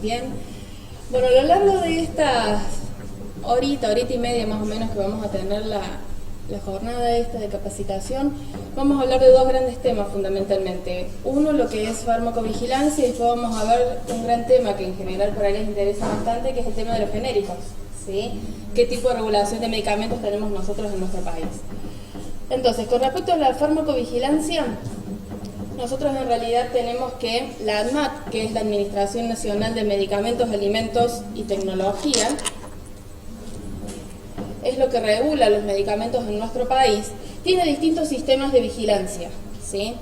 Bien. Bueno, a lo largo de estas horita y media más o menos que vamos a tener la jornada esta de capacitación, vamos a hablar de dos grandes temas fundamentalmente. Uno, lo que es farmacovigilancia, y después vamos a ver un gran tema que en general por ahí les interesa bastante, que es el tema de los genéricos, ¿sí? ¿Qué tipo de regulación de medicamentos tenemos nosotros en nuestro país? Entonces, con respecto a la farmacovigilancia, nosotros en realidad tenemos que la ANMAT, que es la Administración Nacional de Medicamentos, Alimentos y Tecnología, es lo que regula los medicamentos en nuestro país, tiene distintos sistemas de vigilancia, ¿sí?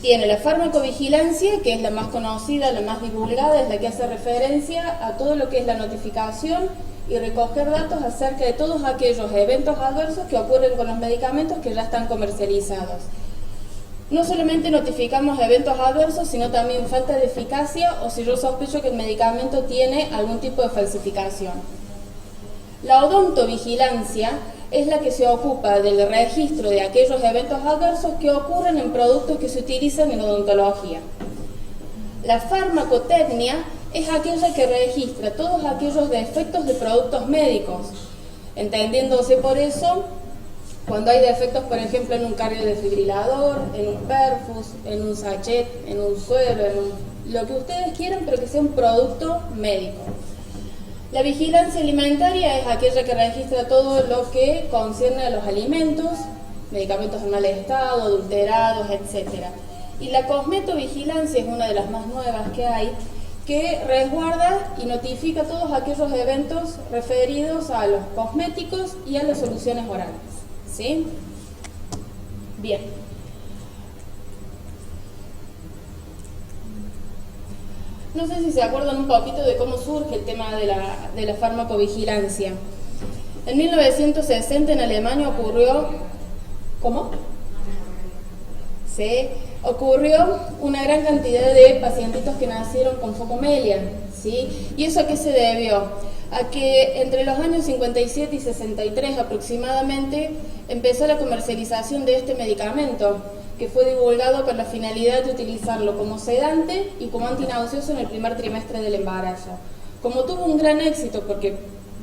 Tiene la farmacovigilancia, que es la más conocida, la más divulgada, es la que hace referencia a todo lo que es la notificación y recoger datos acerca de todos aquellos eventos adversos que ocurren con los medicamentos que ya están comercializados. No solamente notificamos eventos adversos, sino también falta de eficacia o si yo sospecho que el medicamento tiene algún tipo de falsificación. La odontovigilancia es la que se ocupa del registro de aquellos eventos adversos que ocurren en productos que se utilizan en odontología. La farmacotecnia es aquella que registra todos aquellos defectos de productos médicos, entendiéndose por eso cuando hay defectos, por ejemplo, en un cardiodefibrilador, en un perfus, en un sachet, en un suero, lo que ustedes quieran, pero que sea un producto médico. La vigilancia alimentaria es aquella que registra todo lo que concierne a los alimentos, medicamentos en mal estado, adulterados, etc. Y la cosmetovigilancia es una de las más nuevas que hay, que resguarda y notifica todos aquellos eventos referidos a los cosméticos y a las soluciones orales. ¿Sí? Bien. No sé si se acuerdan un poquito de cómo surge el tema de la farmacovigilancia. En 1960 en Alemania ocurrió... ¿Cómo? Sí, ocurrió una gran cantidad de pacientitos que nacieron con focomelia, ¿sí? ¿Y eso a qué se debió? A que entre los años 57 y 63 aproximadamente empezó la comercialización de este medicamento, que fue divulgado con la finalidad de utilizarlo como sedante y como antinauseoso en el primer trimestre del embarazo. Como tuvo un gran éxito porque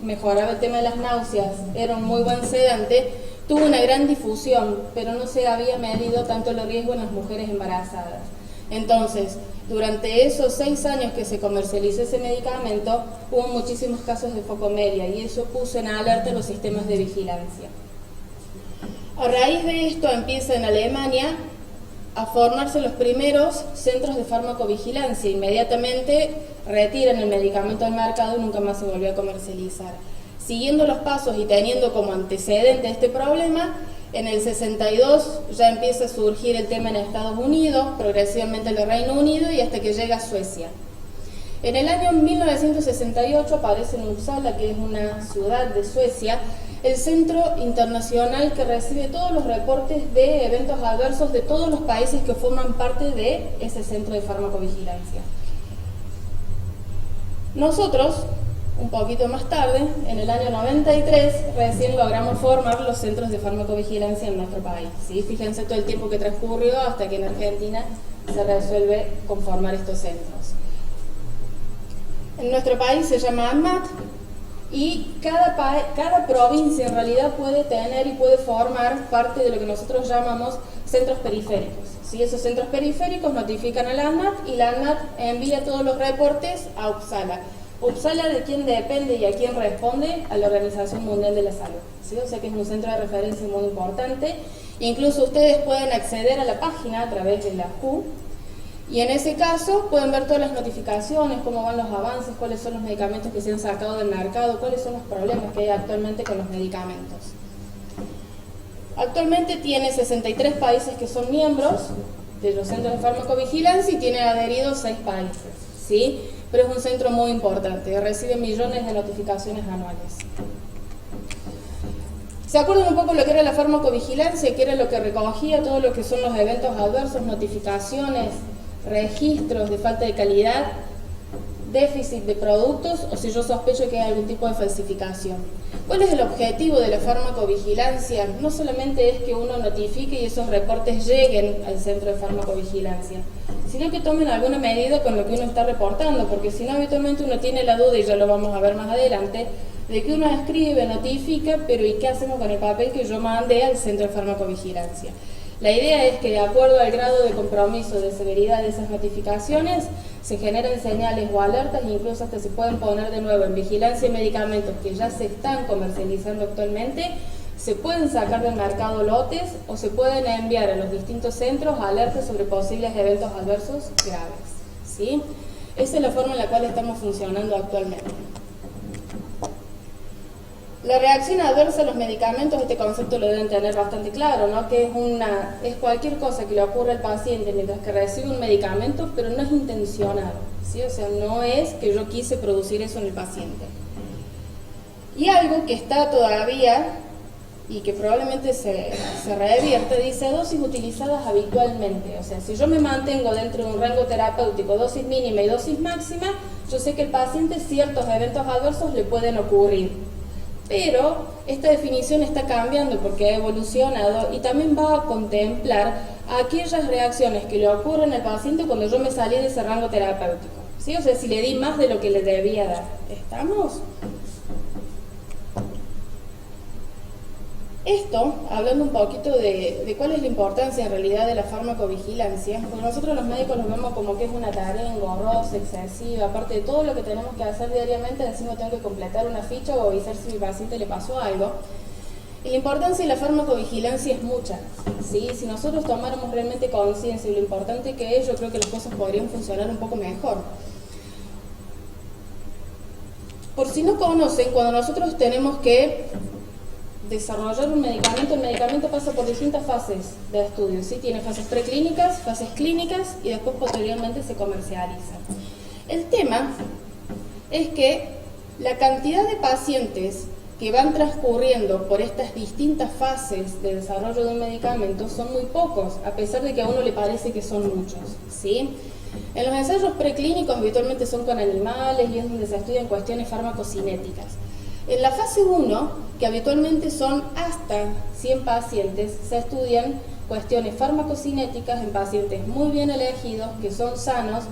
mejoraba el tema de las náuseas, era un muy buen sedante, tuvo una gran difusión, pero no se había medido tanto el riesgo en las mujeres embarazadas. Entonces, durante esos 6 años que se comercializó ese medicamento, hubo muchísimos casos de focomelia y eso puso en alerta los sistemas de vigilancia. A raíz de esto empieza en Alemania a formarse los primeros centros de farmacovigilancia. Inmediatamente retiran el medicamento del mercado y nunca más se volvió a comercializar. Siguiendo los pasos y teniendo como antecedente este problema, en el 62 ya empieza a surgir el tema en Estados Unidos, progresivamente en el Reino Unido y hasta que llega a Suecia. En el año 1968 aparece en Uppsala, que es una ciudad de Suecia, el centro internacional que recibe todos los reportes de eventos adversos de todos los países que forman parte de ese centro de farmacovigilancia. Nosotros, un poquito más tarde, en el año 93, recién logramos formar los centros de farmacovigilancia en nuestro país, ¿sí? Fíjense todo el tiempo que transcurrió hasta que en Argentina se resuelve conformar estos centros. En nuestro país se llama ANMAT y cada provincia en realidad puede tener y puede formar parte de lo que nosotros llamamos centros periféricos, ¿sí? Esos centros periféricos notifican a la ANMAT y la ANMAT envía todos los reportes a Uppsala. Uppsala, ¿de quién depende y a quién responde? A la Organización Mundial de la Salud, ¿sí? O sea que es un centro de referencia muy importante. Incluso ustedes pueden acceder a la página a través de la WHO y en ese caso pueden ver todas las notificaciones, cómo van los avances, cuáles son los medicamentos que se han sacado del mercado, cuáles son los problemas que hay actualmente con los medicamentos. Actualmente tiene 63 países que son miembros de los centros de farmacovigilancia y tiene adheridos 6 países, ¿sí? Pero es un centro muy importante, recibe millones de notificaciones anuales. ¿Se acuerdan un poco lo que era la farmacovigilancia? Que era lo que recogía todo lo que son los eventos adversos, notificaciones, registros de falta de calidad, déficit de productos o si yo sospecho que hay algún tipo de falsificación. ¿Cuál es el objetivo de la farmacovigilancia? No solamente es que uno notifique y esos reportes lleguen al centro de farmacovigilancia, sino que tomen alguna medida con lo que uno está reportando, porque si no habitualmente uno tiene la duda, y ya lo vamos a ver más adelante, de que uno escribe, notifica, pero ¿y qué hacemos con el papel que yo mandé al centro de farmacovigilancia? La idea es que de acuerdo al grado de compromiso de severidad de esas notificaciones, se generen señales o alertas, incluso hasta se pueden poner de nuevo en vigilancia de medicamentos que ya se están comercializando actualmente, se pueden sacar del mercado lotes o se pueden enviar a los distintos centros alertas sobre posibles eventos adversos graves, ¿sí? Esa es la forma en la cual estamos funcionando actualmente. La reacción adversa a los medicamentos, este concepto lo deben tener bastante claro, ¿no? Que es cualquier cosa que le ocurra al paciente mientras que recibe un medicamento, pero no es intencionado, ¿sí? O sea, no es que yo quise producir eso en el paciente. Y algo que está todavía y que probablemente se revierte, dice dosis utilizadas habitualmente. O sea, si yo me mantengo dentro de un rango terapéutico, dosis mínima y dosis máxima, yo sé que el paciente ciertos eventos adversos le pueden ocurrir. Pero esta definición está cambiando porque ha evolucionado y también va a contemplar aquellas reacciones que le ocurren al paciente cuando yo me salí de ese rango terapéutico, ¿sí? O sea, si le di más de lo que le debía dar. ¿Estamos? Esto, hablando un poquito de cuál es la importancia en realidad de la farmacovigilancia, porque nosotros los médicos lo vemos como que es una tarea engorrosa, excesiva, aparte de todo lo que tenemos que hacer diariamente, encima tengo que completar una ficha o avisar si a mi paciente le pasó algo. Y la importancia de la farmacovigilancia es mucha, ¿sí? Si nosotros tomáramos realmente conciencia de lo importante que es, yo creo que las cosas podrían funcionar un poco mejor. Por si no conocen, cuando nosotros tenemos que desarrollar un medicamento, el medicamento pasa por distintas fases de estudio, ¿sí? Tiene fases preclínicas, fases clínicas y después posteriormente se comercializa. El tema es que la cantidad de pacientes que van transcurriendo por estas distintas fases de desarrollo de un medicamento son muy pocos, a pesar de que a uno le parece que son muchos, ¿sí? En los ensayos preclínicos habitualmente son con animales y es donde se estudian cuestiones farmacocinéticas. En la fase 1, que habitualmente son hasta 100 pacientes, se estudian cuestiones farmacocinéticas en pacientes muy bien elegidos, que son sanos,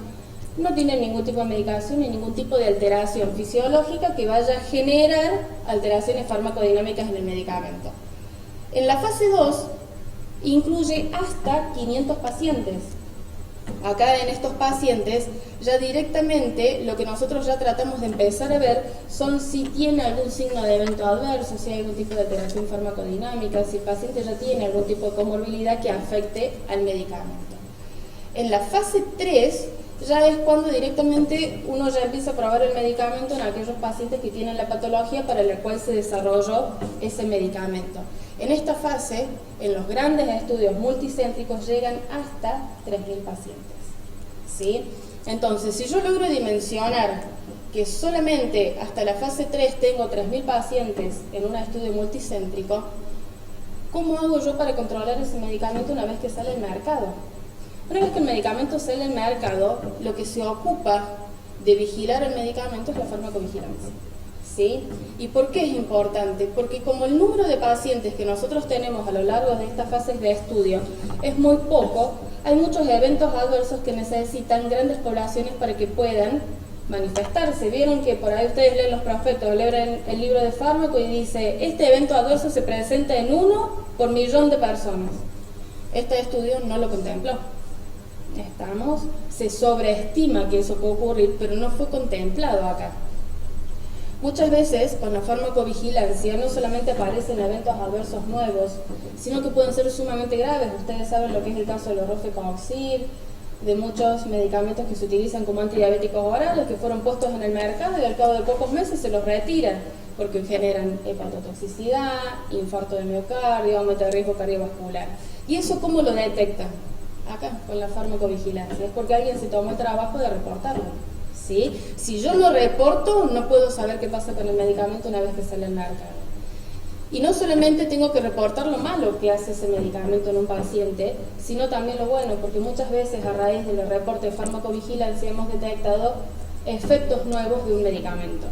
no tienen ningún tipo de medicación ni ningún tipo de alteración fisiológica que vaya a generar alteraciones farmacodinámicas en el medicamento. En la fase 2, incluye hasta 500 pacientes. Acá en estos pacientes ya directamente lo que nosotros ya tratamos de empezar a ver son si tiene algún signo de evento adverso, si hay algún tipo de alteración farmacodinámica, si el paciente ya tiene algún tipo de comorbilidad que afecte al medicamento. En la fase 3 ya es cuando directamente uno ya empieza a probar el medicamento en aquellos pacientes que tienen la patología para la cual se desarrolló ese medicamento. En esta fase, en los grandes estudios multicéntricos llegan hasta 3.000 pacientes, ¿sí? Entonces, si yo logro dimensionar que solamente hasta la fase 3 tengo 3.000 pacientes en un estudio multicéntrico, ¿cómo hago yo para controlar ese medicamento una vez que sale al mercado? Una vez que el medicamento sale al mercado, lo que se ocupa de vigilar el medicamento es la farmacovigilancia, ¿sí? ¿Y por qué es importante? Porque como el número de pacientes que nosotros tenemos a lo largo de estas fases de estudio es muy poco, hay muchos eventos adversos que necesitan grandes poblaciones para que puedan manifestarse. Vieron que por ahí ustedes leen los prospectos, leen el libro de fármaco y dice, este evento adverso se presenta en 1 por millón de personas. Este estudio no lo contempló. Se sobreestima que eso puede ocurrir, pero no fue contemplado acá. Muchas veces con la farmacovigilancia no solamente aparecen eventos adversos nuevos, sino que pueden ser sumamente graves. Ustedes saben lo que es el caso de los rofecoxib, de muchos medicamentos que se utilizan como antidiabéticos orales, que fueron puestos en el mercado y al cabo de pocos meses se los retiran, porque generan hepatotoxicidad, infarto de miocardio, aumento de riesgo cardiovascular. ¿Y eso cómo lo detectan? Acá, con la farmacovigilancia. Es porque alguien se tomó el trabajo de reportarlo, ¿sí? Si yo lo reporto, no puedo saber qué pasa con el medicamento una vez que sale al mercado. Y no solamente tengo que reportar lo malo que hace ese medicamento en un paciente, sino también lo bueno, porque muchas veces a raíz del reporte de farmacovigilancia hemos detectado efectos nuevos de un medicamento.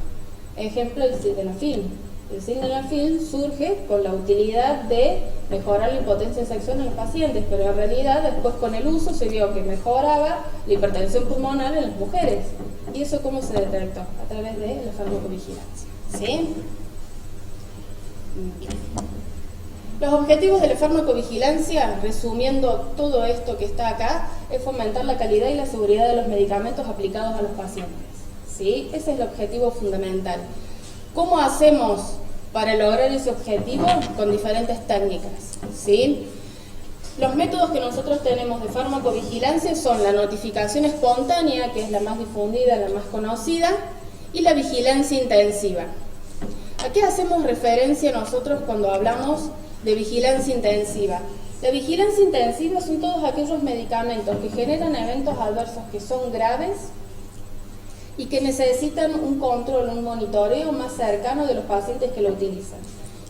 Ejemplo, el sildenafil. El sildenafil surge con la utilidad de mejorar la impotencia sexual en los pacientes, pero en realidad después con el uso se vio que mejoraba la hipertensión pulmonar en las mujeres. ¿Y eso cómo se detectó? A través de la farmacovigilancia. ¿Sí? Bien. Los objetivos de la farmacovigilancia, resumiendo todo esto que está acá, es fomentar la calidad y la seguridad de los medicamentos aplicados a los pacientes. ¿Sí? Ese es el objetivo fundamental. ¿Cómo hacemos para lograr ese objetivo? Con diferentes técnicas. ¿Sí? Los métodos que nosotros tenemos de farmacovigilancia son la notificación espontánea, que es la más difundida, la más conocida, y la vigilancia intensiva. ¿A qué hacemos referencia nosotros cuando hablamos de vigilancia intensiva? La vigilancia intensiva son todos aquellos medicamentos que generan eventos adversos que son graves y que necesitan un control, un monitoreo más cercano de los pacientes que lo utilizan.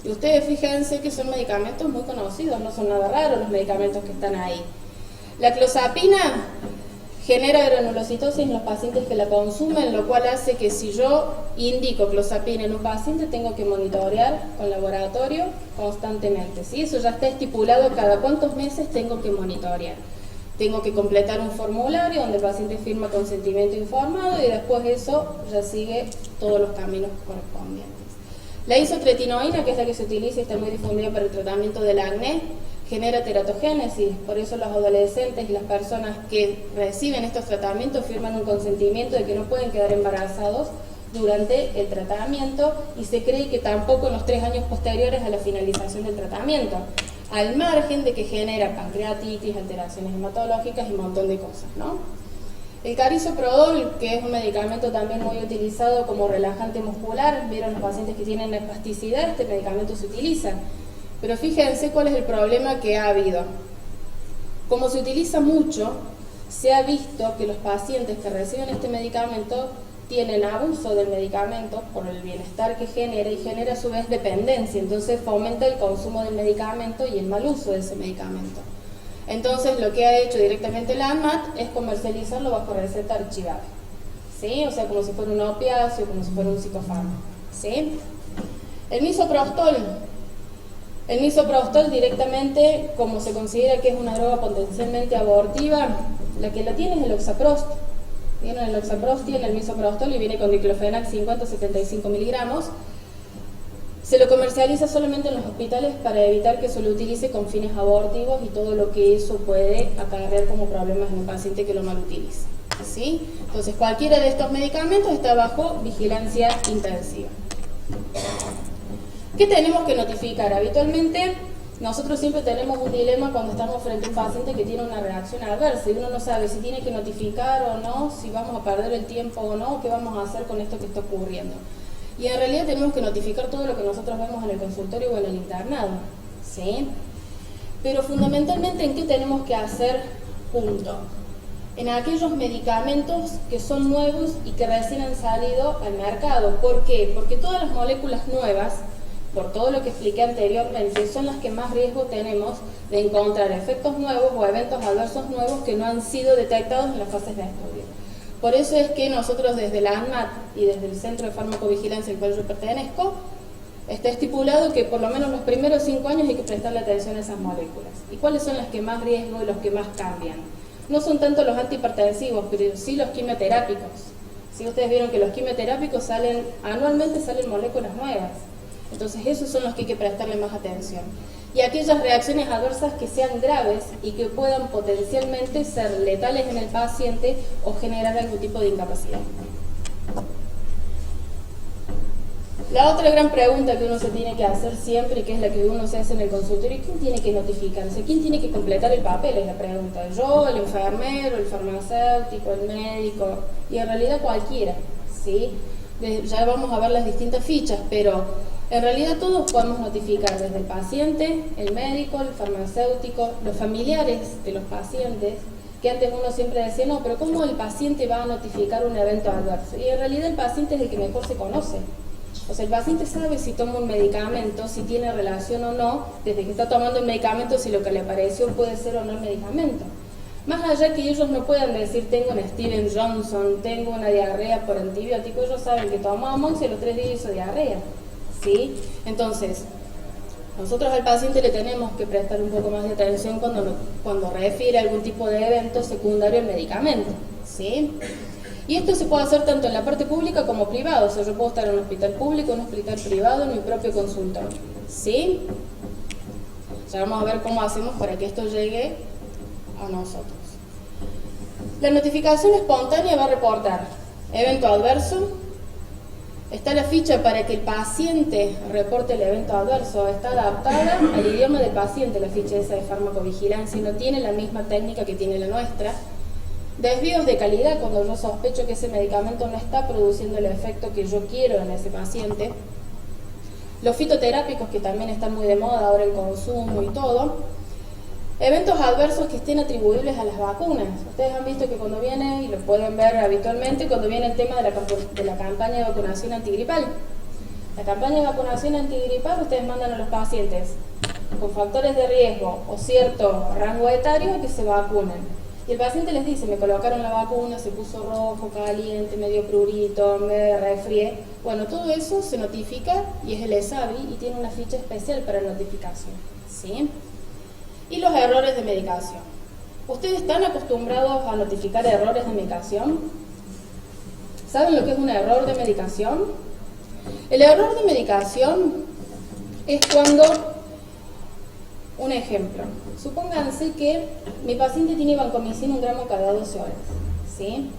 Y ustedes fíjense que son medicamentos muy conocidos, no son nada raros los medicamentos que están ahí. La clozapina genera granulocitosis en los pacientes que la consumen, lo cual hace que si yo indico clozapina en un paciente, tengo que monitorear con laboratorio constantemente. ¿Sí? Eso ya está estipulado cada cuántos meses tengo que monitorear. Tengo que completar un formulario donde el paciente firma consentimiento informado y después eso ya sigue todos los caminos correspondientes. La isotretinoína, que es la que se utiliza y está muy difundida para el tratamiento del acné, genera teratogénesis, por eso los adolescentes y las personas que reciben estos tratamientos firman un consentimiento de que no pueden quedar embarazados durante el tratamiento y se cree que tampoco en los 3 años posteriores a la finalización del tratamiento, al margen de que genera pancreatitis, alteraciones hematológicas y un montón de cosas, ¿no? El carisoprodol, que es un medicamento también muy utilizado como relajante muscular, vieron los pacientes que tienen espasticidad, este medicamento se utiliza. Pero fíjense cuál es el problema que ha habido. Como se utiliza mucho, se ha visto que los pacientes que reciben este medicamento tienen abuso del medicamento por el bienestar que genera y genera a su vez dependencia, entonces fomenta el consumo del medicamento y el mal uso de ese medicamento. Entonces lo que ha hecho directamente la ANMAT es comercializarlo bajo receta archivada, ¿sí? O sea, como si fuera un opiáceo, como si fuera un psicofármaco, ¿sí? El misoprostol directamente, como se considera que es una droga potencialmente abortiva, la que la tiene es el oxaprost. ¿Vieron? El oxaprost tiene el misoprostol y viene con diclofenac 50-75 miligramos. Se lo comercializa solamente en los hospitales para evitar que se lo utilice con fines abortivos y todo lo que eso puede acarrear como problemas en un paciente que lo mal utiliza. ¿Sí? Entonces cualquiera de estos medicamentos está bajo vigilancia intensiva. ¿Qué tenemos que notificar? Habitualmente nosotros siempre tenemos un dilema cuando estamos frente a un paciente que tiene una reacción adversa y uno no sabe si tiene que notificar o no, si vamos a perder el tiempo o no, qué vamos a hacer con esto que está ocurriendo. Y en realidad tenemos que notificar todo lo que nosotros vemos en el consultorio o en el internado, ¿sí? Pero fundamentalmente, ¿en qué tenemos que hacer punto? En aquellos medicamentos que son nuevos y que recién han salido al mercado. ¿Por qué? Porque todas las moléculas nuevas, por todo lo que expliqué anteriormente, son las que más riesgo tenemos de encontrar efectos nuevos o eventos adversos nuevos que no han sido detectados en las fases de estudio. Por eso es que nosotros desde la ANMAT y desde el Centro de Farmacovigilancia al cual yo pertenezco, está estipulado que por lo menos los primeros 5 años hay que prestarle atención a esas moléculas. ¿Y cuáles son las que más riesgo y los que más cambian? No son tanto los antihipertensivos, pero sí los quimioterápicos. Si ustedes vieron que los quimioterápicos anualmente salen moléculas nuevas. Entonces esos son los que hay que prestarle más atención. Y aquellas reacciones adversas que sean graves y que puedan potencialmente ser letales en el paciente o generar algún tipo de incapacidad. La otra gran pregunta que uno se tiene que hacer siempre, y que es la que uno se hace en el consultorio, ¿quién tiene que notificarse? ¿Quién tiene que completar el papel? Es la pregunta. ¿Yo, el enfermero, el farmacéutico, el médico? Y en realidad cualquiera, ¿sí? Ya vamos a ver las distintas fichas, pero en realidad todos podemos notificar, desde el paciente, el médico, el farmacéutico, los familiares de los pacientes, que antes uno siempre decía, no, pero ¿cómo el paciente va a notificar un evento adverso? Y en realidad el paciente es el que mejor se conoce. O sea, el paciente sabe si toma un medicamento, si tiene relación o no, desde que está tomando el medicamento, si lo que le pareció puede ser o no el medicamento. Más allá que ellos no puedan decir, tengo un Steven Johnson, tengo una diarrea por antibiótico, ellos saben que tomó Amoxicilina y a los 3 días hizo diarrea. ¿sí? Entonces, nosotros al paciente le tenemos que prestar un poco más de atención cuando refiere a algún tipo de evento secundario al medicamento, ¿sí? Y esto se puede hacer tanto en la parte pública como privada, o sea, yo puedo estar en un hospital público, en un hospital privado, en mi propio consultorio, ¿sí? Ya vamos a ver cómo hacemos para que esto llegue a nosotros. La notificación espontánea va a reportar evento adverso. Está la ficha para que el paciente reporte el evento adverso. Está adaptada al idioma del paciente la ficha esa de farmacovigilancia. No tiene la misma técnica que tiene la nuestra. Desvíos de calidad, cuando yo sospecho que ese medicamento no está produciendo el efecto que yo quiero en ese paciente. Los fitoterápicos, que también están muy de moda ahora el consumo y todo. Eventos adversos que estén atribuibles a las vacunas. Ustedes han visto que cuando viene, y lo pueden ver habitualmente, cuando viene el tema de la campaña de vacunación antigripal. La campaña de vacunación antigripal, ustedes mandan a los pacientes con factores de riesgo o cierto rango etario que se vacunen. Y el paciente les dice, me colocaron la vacuna, se puso rojo, caliente, me dio prurito, me resfrié. Bueno, todo eso se notifica y es el ESAVI y tiene una ficha especial para notificación, ¿sí? Y los errores de medicación. ¿Ustedes están acostumbrados a notificar errores de medicación? ¿Saben lo que es un error de medicación? El error de medicación es cuando, un ejemplo, supónganse que mi paciente tiene vancomicina 1 gramo cada 12 horas, ¿sí?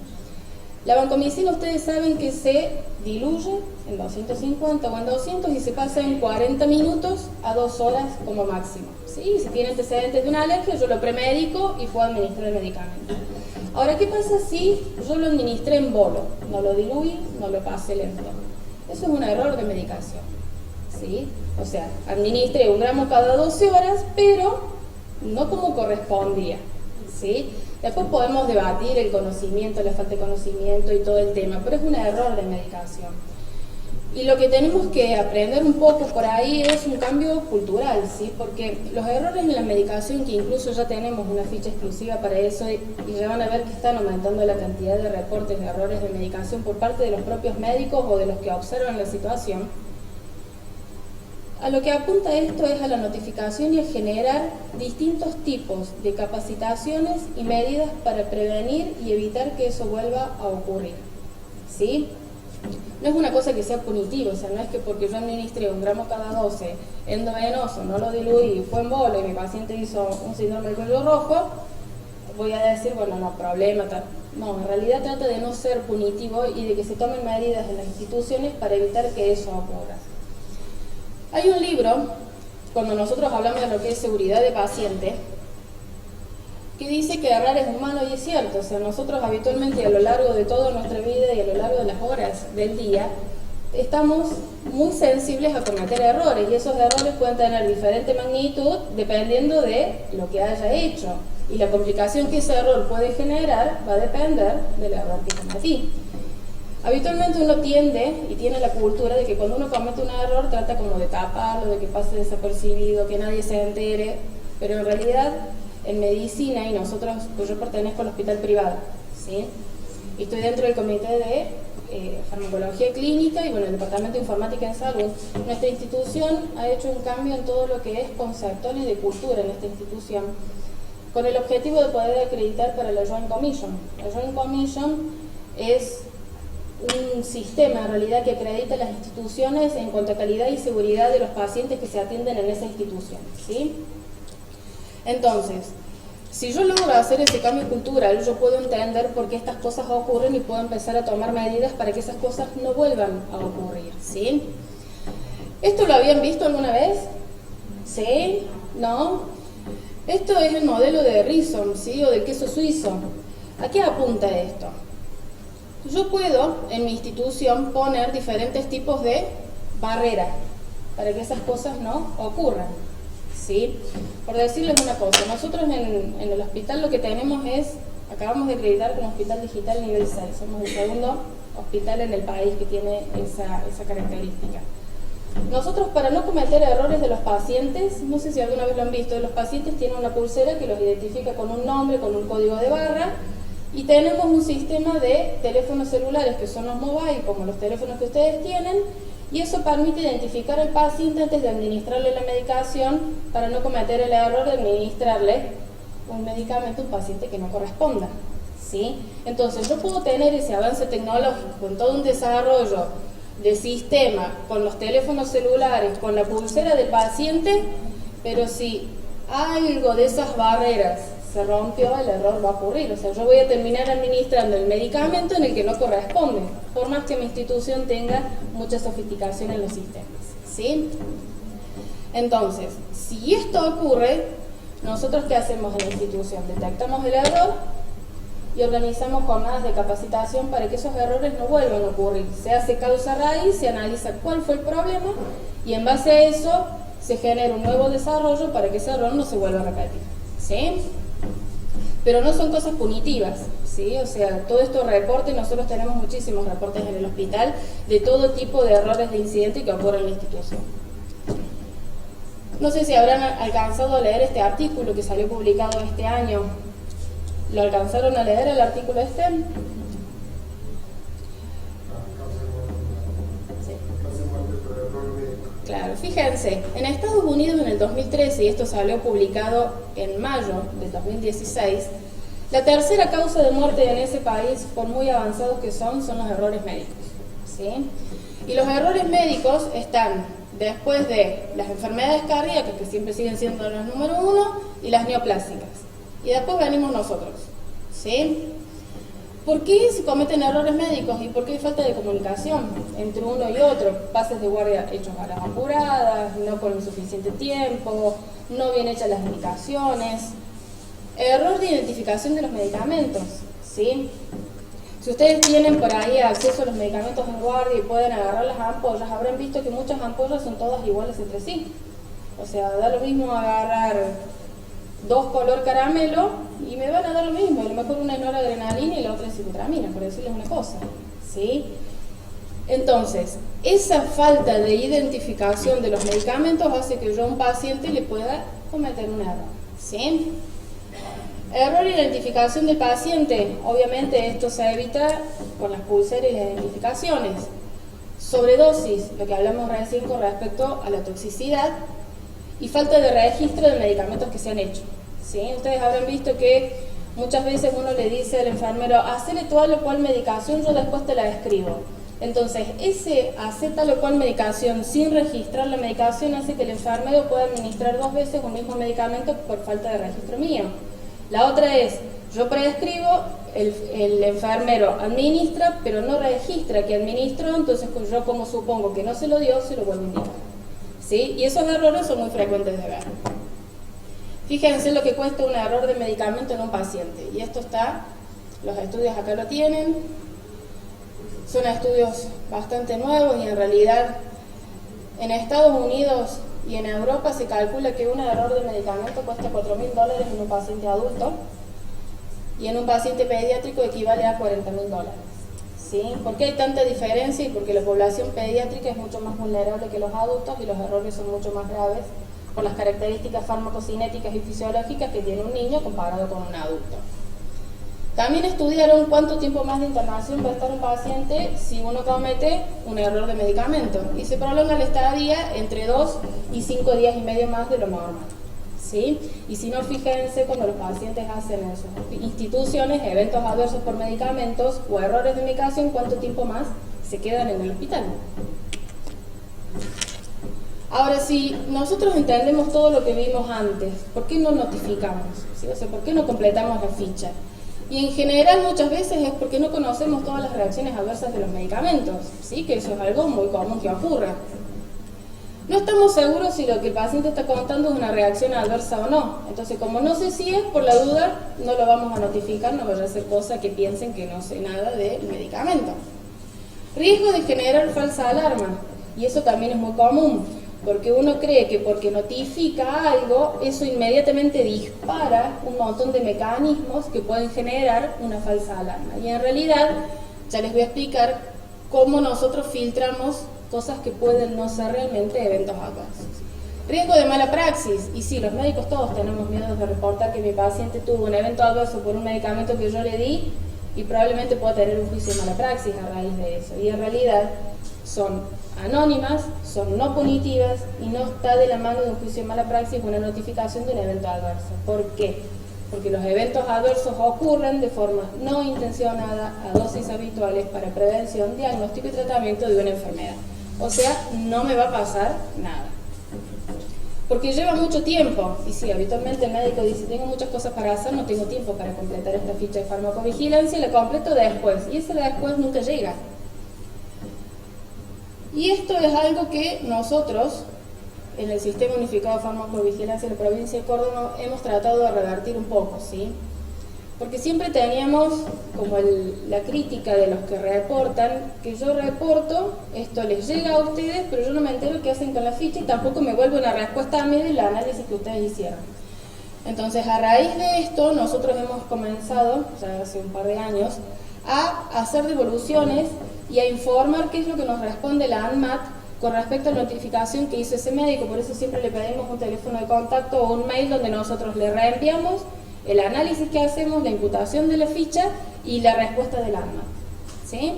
La vancomicina ustedes saben que se diluye en 250 o en 200 y se pasa en 40 minutos a 2 horas como máximo, ¿sí? Si tiene antecedentes de una alergia, yo lo premedico y puedo administrar el medicamento. Ahora, ¿qué pasa si yo lo administré en bolo? No lo diluí, no lo pasé lento. Eso es un error de medicación, ¿sí? O sea, administré 1 gramo cada 12 horas, pero no como correspondía, ¿sí? Después podemos debatir el conocimiento, la falta de conocimiento y todo el tema, pero es un error de medicación. Y lo que tenemos que aprender un poco por ahí es un cambio cultural, ¿sí? Porque los errores en la medicación, que incluso ya tenemos una ficha exclusiva para eso, y ya van a ver que están aumentando la cantidad de reportes de errores de medicación por parte de los propios médicos o de los que observan la situación. A lo que apunta esto es a la notificación y a generar distintos tipos de capacitaciones y medidas para prevenir y evitar que eso vuelva a ocurrir, ¿sí? No es una cosa que sea punitiva, o sea, no es que porque yo administré 1 gramo cada 12 endovenoso, no lo diluí, fue en bolo y mi paciente hizo un síndrome del cuello rojo, voy a decir, bueno, no, problema, tal. No, en realidad trata de no ser punitivo y de que se tomen medidas en las instituciones para evitar que eso ocurra. Hay un libro, cuando nosotros hablamos de lo que es seguridad de paciente, que dice que errar es humano y es cierto. O sea, nosotros habitualmente a lo largo de toda nuestra vida y a lo largo de las horas del día, estamos muy sensibles a cometer errores y esos errores pueden tener diferente magnitud dependiendo de lo que haya hecho. Y la complicación que ese error puede generar va a depender del error que cometí. Habitualmente uno tiende y tiene la cultura de que cuando uno comete un error trata como de taparlo, de que pase desapercibido, que nadie se entere, pero en realidad en medicina, y nosotros, pues yo pertenezco al hospital privado, ¿sí? Y estoy dentro del comité de farmacología clínica y bueno, el departamento de informática en salud. Nuestra institución ha hecho un cambio en todo lo que es conceptual y de cultura en esta institución, con el objetivo de poder acreditar para la Joint Commission. La Joint Commission es un sistema en realidad que acredita las instituciones en cuanto a calidad y seguridad de los pacientes que se atienden en esa institución, ¿sí? Entonces, si yo logro hacer ese cambio cultural, yo puedo entender por qué estas cosas ocurren y puedo empezar a tomar medidas para que esas cosas no vuelvan a ocurrir, ¿sí? ¿Esto lo habían visto alguna vez? ¿Sí? ¿No? Esto es el modelo de Rison, ¿sí? O de queso suizo. ¿A qué apunta esto? Yo puedo, en mi institución, poner diferentes tipos de barreras para que esas cosas no ocurran, ¿sí? Por decirles una cosa, nosotros en el hospital lo que tenemos es, acabamos de acreditar como hospital digital nivel 6, somos el segundo hospital en el país que tiene esa característica. Nosotros, para no cometer errores de los pacientes, no sé si alguna vez lo han visto, los pacientes tienen una pulsera que los identifica con un nombre, con un código de barra, y tenemos un sistema de teléfonos celulares que son los mobile, como los teléfonos que ustedes tienen, y eso permite identificar al paciente antes de administrarle la medicación para no cometer el error de administrarle un medicamento a un paciente que no corresponda, ¿sí? Entonces yo puedo tener ese avance tecnológico con todo un desarrollo de sistema, con los teléfonos celulares, con la pulsera del paciente, pero si algo de esas barreras se rompió, el error va a ocurrir. O sea, yo voy a terminar administrando el medicamento en el que no corresponde, por más que mi institución tenga mucha sofisticación en los sistemas, ¿sí? Entonces, si esto ocurre, nosotros ¿qué hacemos en la institución? Detectamos el error y organizamos jornadas de capacitación para que esos errores no vuelvan a ocurrir. Se hace causa raíz, se analiza cuál fue el problema y en base a eso se genera un nuevo desarrollo para que ese error no se vuelva a repetir, ¿sí? Pero no son cosas punitivas, ¿sí? O sea, todo esto reporte, nosotros tenemos muchísimos reportes en el hospital de todo tipo de errores de incidente que ocurren en la institución. No sé si habrán alcanzado a leer este artículo que salió publicado este año. ¿Lo alcanzaron a leer el artículo este? Sí. Claro, fíjense, en Estados Unidos en el 2013, y esto salió publicado en mayo del 2016, la tercera causa de muerte en ese país, por muy avanzados que son los errores médicos, ¿sí? Y los errores médicos están después de las enfermedades cardíacas, que siempre siguen siendo las número 1, y las neoplásicas. Y después venimos nosotros, ¿sí? ¿Por qué se cometen errores médicos y por qué hay falta de comunicación entre uno y otro? Pases de guardia hechos a las apuradas, no con el suficiente tiempo, no bien hechas las indicaciones, error de identificación de los medicamentos, ¿sí? Si ustedes tienen por ahí acceso a los medicamentos en guardia y pueden agarrar las ampollas, habrán visto que muchas ampollas son todas iguales entre sí. O sea, da lo mismo agarrar 2 color caramelo y me van a dar lo mismo. A lo mejor una es noradrenalina y la otra es ciclopramina, por decirles una cosa, ¿sí? Entonces, esa falta de identificación de los medicamentos hace que yo a un paciente le pueda cometer un error, ¿sí? Error de identificación del paciente. Obviamente esto se evita con las pulseras y las identificaciones. Sobredosis, lo que hablamos recién con respecto a la toxicidad, y falta de registro de medicamentos que se han hecho, ¿sí? Ustedes habrán visto que muchas veces uno le dice al enfermero, hacele tal o cual medicación, yo después te la escribo. Entonces, ese hacer tal o cual medicación sin registrar la medicación hace que el enfermero pueda administrar 2 veces un mismo medicamento por falta de registro mío. La otra es, yo prescribo, el enfermero administra, pero no registra que administró, entonces yo como supongo que no se lo dio, se lo vuelvo a indicar, ¿sí? Y esos errores son muy frecuentes de ver. Fíjense lo que cuesta un error de medicamento en un paciente. Y esto está, los estudios acá lo tienen. Son estudios bastante nuevos y en realidad en Estados Unidos y en Europa se calcula que un error de medicamento cuesta $4.000 en un paciente adulto y en un paciente pediátrico equivale a $40.000. ¿Sí? ¿Por qué hay tanta diferencia? Y porque la población pediátrica es mucho más vulnerable que los adultos y los errores son mucho más graves por las características farmacocinéticas y fisiológicas que tiene un niño comparado con un adulto. También estudiaron cuánto tiempo más de internación va a estar un paciente si uno comete un error de medicamento y se prolonga la estadía entre 2 y 5 días y medio más de lo normal, ¿sí? Y si no, fíjense cuando los pacientes hacen en sus instituciones eventos adversos por medicamentos o errores de medicación, cuánto tiempo más se quedan en el hospital. Ahora, si nosotros entendemos todo lo que vimos antes, ¿por qué no notificamos? ¿Sí? O sea, ¿por qué no completamos la ficha? Y en general muchas veces es porque no conocemos todas las reacciones adversas de los medicamentos, ¿sí? Que eso es algo muy común que ocurra. No estamos seguros si lo que el paciente está contando es una reacción adversa o no. Entonces, como no sé si es, por la duda, no lo vamos a notificar, no vaya a ser cosa que piensen que no sé nada del medicamento. Riesgo de generar falsa alarma, y eso también es muy común. Porque uno cree que porque notifica algo, eso inmediatamente dispara un montón de mecanismos que pueden generar una falsa alarma. Y en realidad, ya les voy a explicar cómo nosotros filtramos cosas que pueden no ser realmente eventos adversos. Riesgo de mala praxis. Y sí, los médicos todos tenemos miedo de reportar que mi paciente tuvo un evento adverso por un medicamento que yo le di y probablemente pueda tener un juicio de mala praxis a raíz de eso. Y en realidad son anónimas, son no punitivas y no está de la mano de un juicio de mala praxis una notificación de un evento adverso. ¿Por qué? Porque los eventos adversos ocurren de forma no intencionada a dosis habituales para prevención, diagnóstico y tratamiento de una enfermedad. O sea, no me va a pasar nada. Porque lleva mucho tiempo, y sí, habitualmente el médico dice, tengo muchas cosas para hacer, no tengo tiempo para completar esta ficha de farmacovigilancia, y la completo después, y ese después nunca llega. Y esto es algo que nosotros, en el Sistema Unificado de Farmacovigilancia de la provincia de Córdoba, hemos tratado de revertir un poco, ¿sí? Porque siempre teníamos como la crítica de los que reportan, que yo reporto, esto les llega a ustedes, pero yo no me entero qué hacen con la ficha y tampoco me vuelve una respuesta a mí del análisis que ustedes hicieron. Entonces, a raíz de esto, nosotros hemos comenzado, ya hace un par de años, a hacer devoluciones y a informar qué es lo que nos responde la ANMAT con respecto a la notificación que hizo ese médico. Por eso siempre le pedimos un teléfono de contacto o un mail donde nosotros le reenviamos el análisis que hacemos, la imputación de la ficha y la respuesta del ANMAT, ¿sí?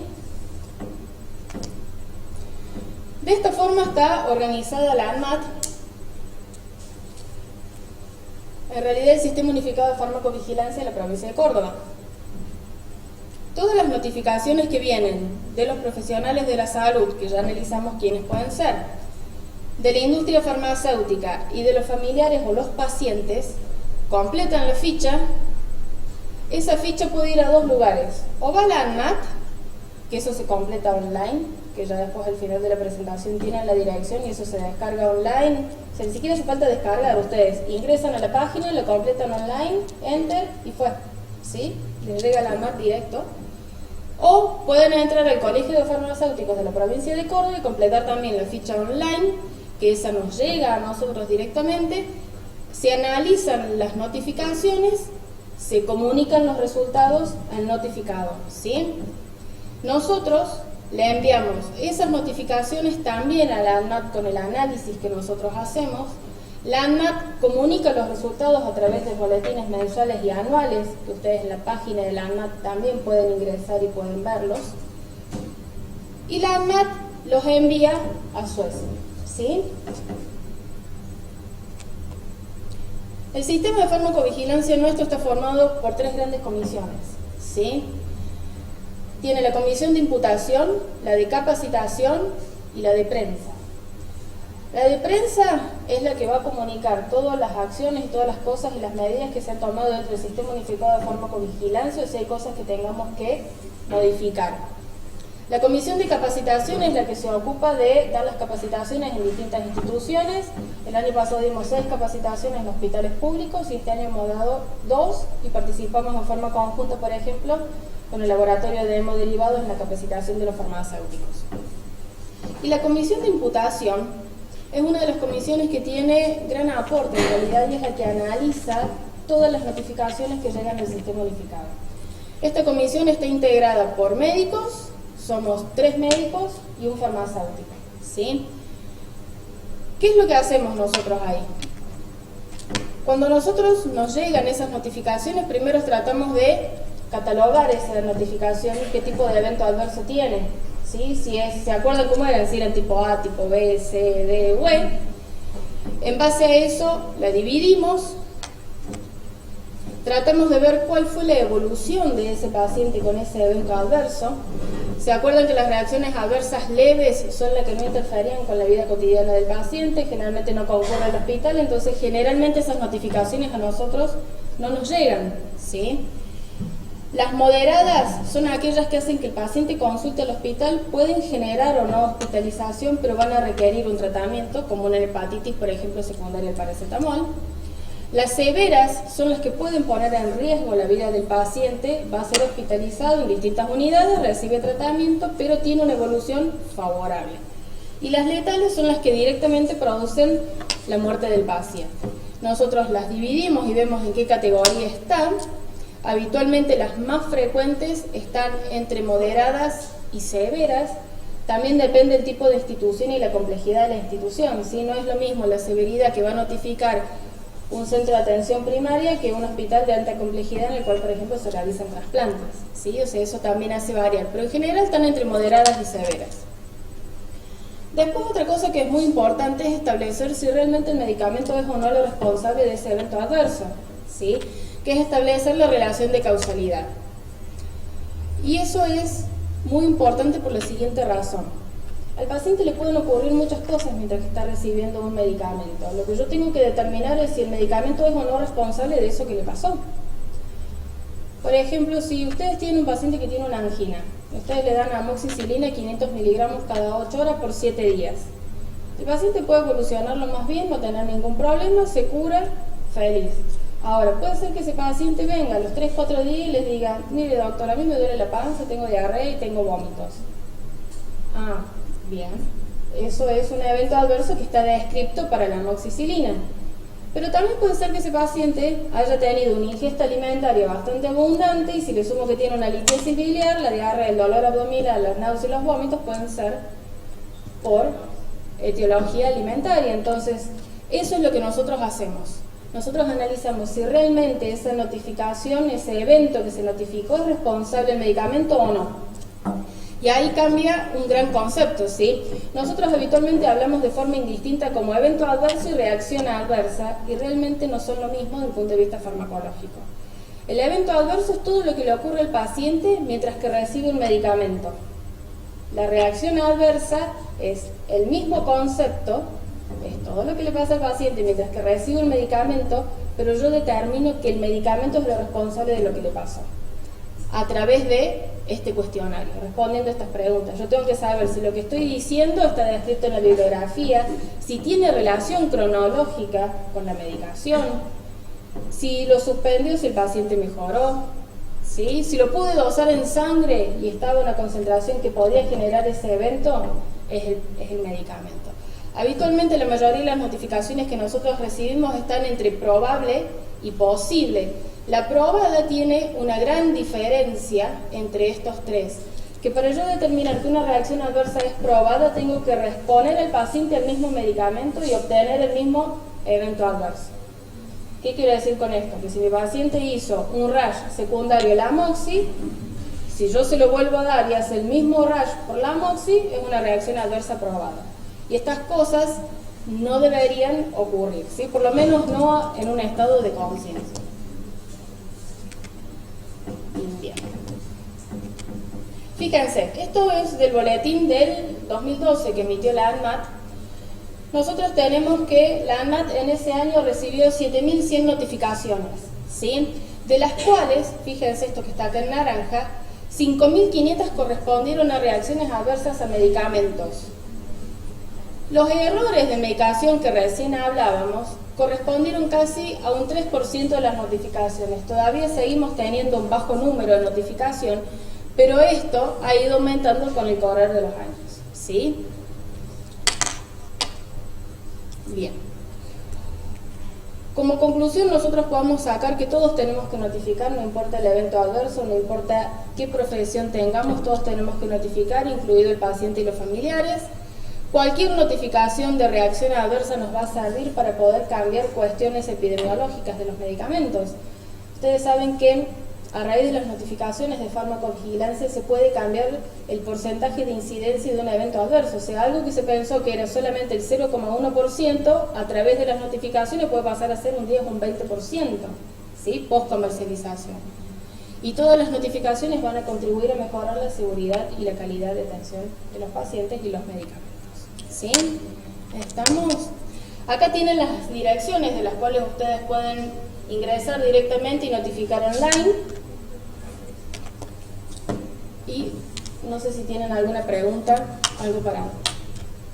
De esta forma está organizada la ANMAT. En realidad el Sistema Unificado de Farmacovigilancia de la provincia de Córdoba. Todas las notificaciones que vienen de los profesionales de la salud, que ya analizamos quiénes pueden ser, de la industria farmacéutica y de los familiares o los pacientes, completan la ficha. Esa ficha puede ir a dos lugares, o va a la ANMAT, que eso se completa online, que ya después al final de la presentación tienen la dirección y eso se descarga online, o sea, ni siquiera hace falta descargar, ustedes ingresan a la página, lo completan online, enter y fue, ¿sí? Les llega a la ANMAT directo. O pueden entrar al Colegio de Farmacéuticos de la provincia de Córdoba y completar también la ficha online, que esa nos llega a nosotros directamente. Se analizan las notificaciones, se comunican los resultados al notificado, ¿sí? Nosotros le enviamos esas notificaciones también a la ANMAT con el análisis que nosotros hacemos. La ANMAT comunica los resultados a través de boletines mensuales y anuales, que ustedes en la página de la ANMAT también pueden ingresar y pueden verlos. Y la ANMAT los envía a Suecia, ¿sí? El sistema de farmacovigilancia nuestro está formado por tres grandes comisiones, ¿sí? Tiene la comisión de imputación, la de capacitación y la de prensa. La de prensa es la que va a comunicar todas las acciones, todas las cosas y las medidas que se han tomado dentro del Sistema Unificado de Farmacovigilancia, o si hay cosas que tengamos que modificar. La comisión de capacitación es la que se ocupa de dar las capacitaciones en distintas instituciones. El año pasado dimos 6 capacitaciones en hospitales públicos y este año hemos dado 2 y participamos en forma conjunta, por ejemplo, con el laboratorio de hemoderivados en la capacitación de los farmacéuticos. Y la comisión de imputación es una de las comisiones que tiene gran aporte en realidad y es la que analiza todas las notificaciones que llegan del sistema unificado. Esta comisión está integrada por médicos, somos 3 médicos y un farmacéutico, ¿sí? ¿Qué es lo que hacemos nosotros ahí? Cuando nosotros nos llegan esas notificaciones, primero tratamos de catalogar esa notificación y qué tipo de evento adverso tiene, ¿sí? Si ¿se acuerdan cómo eran? Si eran tipo A, tipo B, C, D o E. En base a eso la dividimos. Tratamos de ver cuál fue la evolución de ese paciente con ese evento adverso. ¿Se acuerdan que las reacciones adversas leves son las que no interferían con la vida cotidiana del paciente? Generalmente no concurre al hospital, entonces generalmente esas notificaciones a nosotros no nos llegan, ¿sí? Las moderadas son aquellas que hacen que el paciente consulte al hospital, pueden generar o no hospitalización, pero van a requerir un tratamiento, como una hepatitis, por ejemplo, secundaria al paracetamol. Las severas son las que pueden poner en riesgo la vida del paciente, va a ser hospitalizado en distintas unidades, recibe tratamiento, pero tiene una evolución favorable. Y las letales son las que directamente producen la muerte del paciente. Nosotros las dividimos y vemos en qué categoría están. Habitualmente las más frecuentes están entre moderadas y severas. También depende del tipo de institución y la complejidad de la institución, ¿sí? No es lo mismo la severidad que va a notificar un centro de atención primaria que un hospital de alta complejidad en el cual, por ejemplo, se realizan trasplantes, ¿sí? O sea, eso también hace variar, pero en general están entre moderadas y severas. Después otra cosa que es muy importante es establecer si realmente el medicamento es o no el responsable de ese evento adverso, ¿sí? Que es establecer la relación de causalidad. Y eso es muy importante por la siguiente razón. Al paciente le pueden ocurrir muchas cosas mientras que está recibiendo un medicamento. Lo que yo tengo que determinar es si el medicamento es o no responsable de eso que le pasó. Por ejemplo, si ustedes tienen un paciente que tiene una angina, ustedes le dan amoxicilina 500 miligramos cada 8 horas por 7 días. El paciente puede evolucionarlo más bien, no tener ningún problema, se cura, feliz. Ahora, puede ser que ese paciente venga a los 3-4 días y les diga, mire doctor, a mí me duele la panza, tengo diarrea y tengo vómitos. Ah, bien. Eso es un evento adverso que está descrito para la amoxicilina. Pero también puede ser que ese paciente haya tenido una ingesta alimentaria bastante abundante y si le sumo que tiene una litiasis biliar, la diarrea, el dolor abdominal, las náuseas y los vómitos pueden ser por etiología alimentaria. Entonces, eso es lo que nosotros hacemos. Nosotros analizamos si realmente esa notificación, ese evento que se notificó, es responsable del medicamento o no. Y ahí cambia un gran concepto, ¿sí? Nosotros habitualmente hablamos de forma indistinta como evento adverso y reacción adversa, y realmente no son lo mismo desde el punto de vista farmacológico. El evento adverso es todo lo que le ocurre al paciente mientras que recibe un medicamento. La reacción adversa es el mismo concepto, es todo lo que le pasa al paciente mientras que recibe un medicamento, pero yo determino que el medicamento es lo responsable de lo que le pasó. A través de este cuestionario, respondiendo a estas preguntas. Yo tengo que saber si lo que estoy diciendo está descrito en la bibliografía, si tiene relación cronológica con la medicación, si lo suspendió, si el paciente mejoró, ¿sí? Si lo pude dosar en sangre y estaba en una concentración que podía generar ese evento, es el medicamento. Habitualmente la mayoría de las notificaciones que nosotros recibimos están entre probable y posible. La probada tiene una gran diferencia entre estos tres, que para yo determinar que una reacción adversa es probada, tengo que exponer al paciente al mismo medicamento y obtener el mismo evento adverso. ¿Qué quiero decir con esto? Que si mi paciente hizo un rash secundario al amoxi, si yo se lo vuelvo a dar y hace el mismo rash por la amoxi, es una reacción adversa probada. Y estas cosas no deberían ocurrir, ¿sí? Por lo menos no en un estado de conciencia. Bien. Fíjense, esto es del boletín del 2012 que emitió la ANMAT. Nosotros tenemos que la ANMAT en ese año recibió 7.100 notificaciones, ¿sí? De las cuales, fíjense esto que está acá en naranja, 5.500 correspondieron a reacciones adversas a medicamentos. Los errores de medicación que recién hablábamos correspondieron casi a un 3% de las notificaciones. Todavía seguimos teniendo un bajo número de notificación, pero esto ha ido aumentando con el correr de los años, ¿sí? Bien. Como conclusión, nosotros podemos sacar que todos tenemos que notificar, no importa el evento adverso, no importa qué profesión tengamos, todos tenemos que notificar, incluido el paciente y los familiares. Cualquier notificación de reacción adversa nos va a servir para poder cambiar cuestiones epidemiológicas de los medicamentos. Ustedes saben que a raíz de las notificaciones de farmacovigilancia se puede cambiar el porcentaje de incidencia de un evento adverso. O sea, algo que se pensó que era solamente el 0,1%, a través de las notificaciones puede pasar a ser un 10 o un 20%, ¿sí? Post comercialización. Y todas las notificaciones van a contribuir a mejorar la seguridad y la calidad de atención de los pacientes y los medicamentos. ¿Sí? ¿Estamos? Acá tienen las direcciones de las cuales ustedes pueden ingresar directamente y notificar online. Y no sé si tienen alguna pregunta, algo para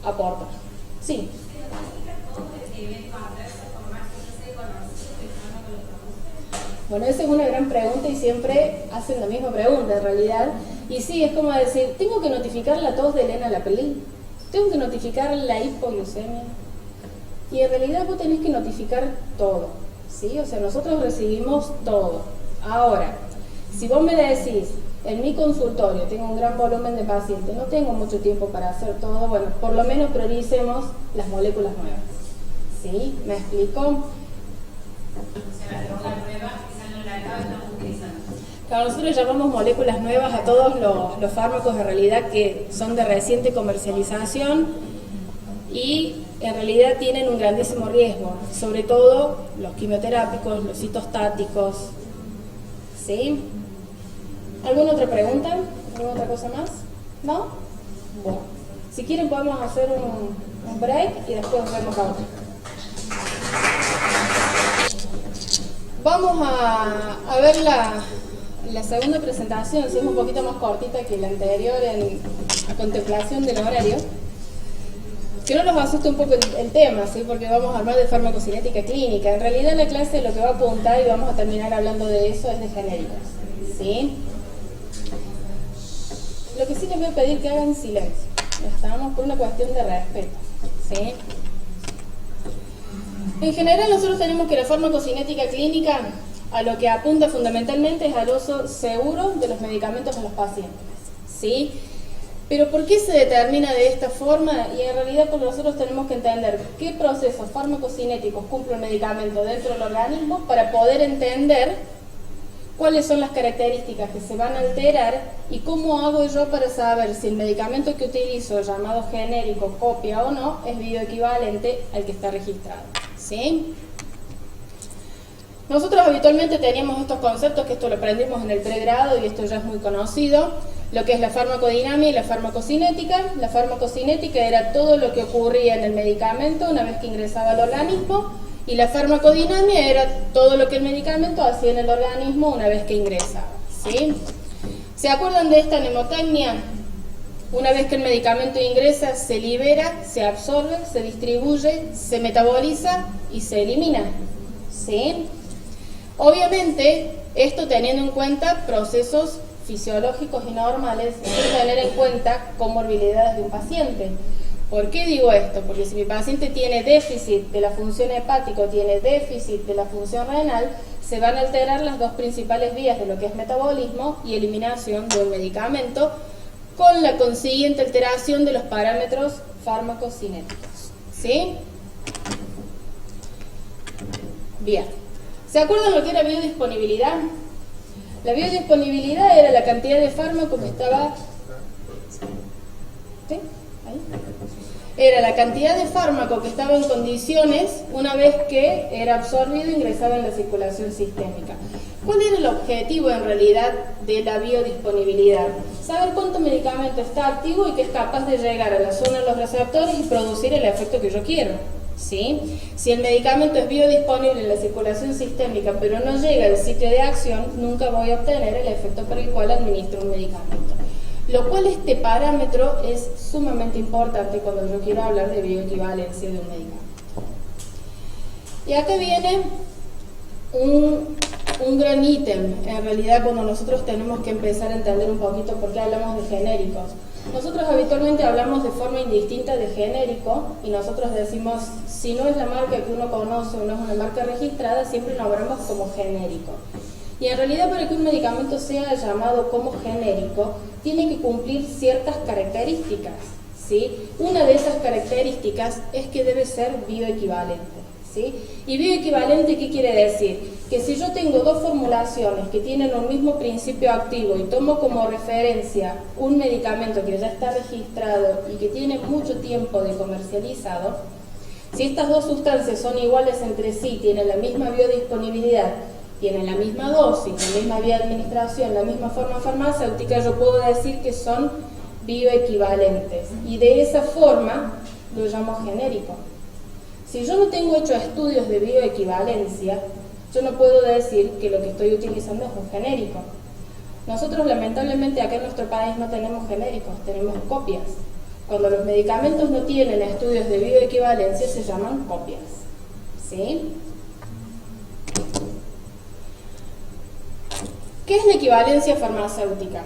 aportar. Sí. Bueno, esa es una gran pregunta y siempre hacen la misma pregunta en realidad. Y sí, es como decir, ¿tengo que notificar la tos de Elena Lapelli? ¿Tengo que notificar la hipoglucemia? Y en realidad vos tenés que notificar todo, ¿sí? O sea, nosotros recibimos todo. Ahora, si vos me decís, en mi consultorio tengo un gran volumen de pacientes, no tengo mucho tiempo para hacer todo, bueno, por lo menos prioricemos las moléculas nuevas, ¿sí? ¿Me explico? Claro, nosotros llamamos moléculas nuevas a todos los fármacos en realidad que son de reciente comercialización. y en realidad tienen un grandísimo riesgo, sobre todo los quimioterápicos, los citostáticos. ¿Sí? ¿Alguna otra pregunta? ¿Alguna otra cosa más? ¿No? Bueno, si quieren podemos hacer un break y después vemos a otro. Vamos a ver la segunda presentación, si es un poquito más cortita que la anterior a contemplación del horario. Que no nos asuste un poco el tema, ¿sí? Porque vamos a hablar de farmacocinética clínica. En realidad la clase lo que va a apuntar, y vamos a terminar hablando de eso, es de genéricos, ¿sí? Lo que sí les voy a pedir que hagan silencio. Estamos por una cuestión de respeto, ¿sí? En general nosotros tenemos que la farmacocinética clínica a lo que apunta fundamentalmente es al uso seguro de los medicamentos a los pacientes, ¿sí? Pero ¿por qué se determina de esta forma? Y en realidad pues nosotros tenemos que entender qué procesos farmacocinéticos cumple el medicamento dentro del organismo para poder entender cuáles son las características que se van a alterar y cómo hago yo para saber si el medicamento que utilizo, llamado genérico, copia o no, es bioequivalente al que está registrado, ¿sí? Nosotros habitualmente teníamos estos conceptos, que esto lo aprendimos en el pregrado y esto ya es muy conocido, lo que es la farmacodinámica y la farmacocinética. La farmacocinética era todo lo que ocurría en el medicamento una vez que ingresaba al organismo, y la farmacodinámica era todo lo que el medicamento hacía en el organismo una vez que ingresaba, ¿sí? ¿Se acuerdan de esta mnemotecnia? Una vez que el medicamento ingresa, se libera, se absorbe, se distribuye, se metaboliza y se elimina, ¿sí? Obviamente, esto teniendo en cuenta procesos fisiológicos y normales, sin tener en cuenta comorbilidades de un paciente. ¿Por qué digo esto? Porque si mi paciente tiene déficit de la función hepática o tiene déficit de la función renal, se van a alterar las dos principales vías de lo que es metabolismo y eliminación de un medicamento, con la consiguiente alteración de los parámetros farmacocinéticos, ¿sí? Bien. ¿Se acuerdan lo que era biodisponibilidad? La biodisponibilidad era la cantidad de fármaco que estaba... ¿Sí? ¿Ahí? Era la cantidad de fármaco que estaba en condiciones una vez que era absorbido e ingresaba en la circulación sistémica. ¿Cuál era el objetivo en realidad de la biodisponibilidad? Saber cuánto medicamento está activo y que es capaz de llegar a la zona de los receptores y producir el efecto que yo quiero, ¿sí? Si el medicamento es biodisponible en la circulación sistémica pero no llega al sitio de acción, nunca voy a obtener el efecto por el cual administro un medicamento. Lo cual este parámetro es sumamente importante cuando yo quiero hablar de bioequivalencia de un medicamento. Y acá viene un gran ítem, en realidad, cuando nosotros tenemos que empezar a entender un poquito por qué hablamos de genéricos. Nosotros habitualmente hablamos de forma indistinta de genérico y nosotros decimos, si no es la marca que uno conoce o no es una marca registrada, siempre nombramos como genérico. Y en realidad, para que un medicamento sea llamado como genérico, tiene que cumplir ciertas características, ¿sí? Una de esas características es que debe ser bioequivalente, ¿sí? ¿Y bioequivalente qué quiere decir? Que si yo tengo dos formulaciones que tienen un mismo principio activo y tomo como referencia un medicamento que ya está registrado y que tiene mucho tiempo de comercializado, si estas dos sustancias son iguales entre sí, tienen la misma biodisponibilidad, tienen la misma dosis, la misma vía de administración, la misma forma farmacéutica, yo puedo decir que son bioequivalentes. Y de esa forma lo llamo genérico. Si yo no tengo hecho estudios de bioequivalencia, yo no puedo decir que lo que estoy utilizando es un genérico. Nosotros lamentablemente acá en nuestro país no tenemos genéricos, tenemos copias. Cuando los medicamentos no tienen estudios de bioequivalencia se llaman copias, ¿sí? ¿Qué es la equivalencia farmacéutica?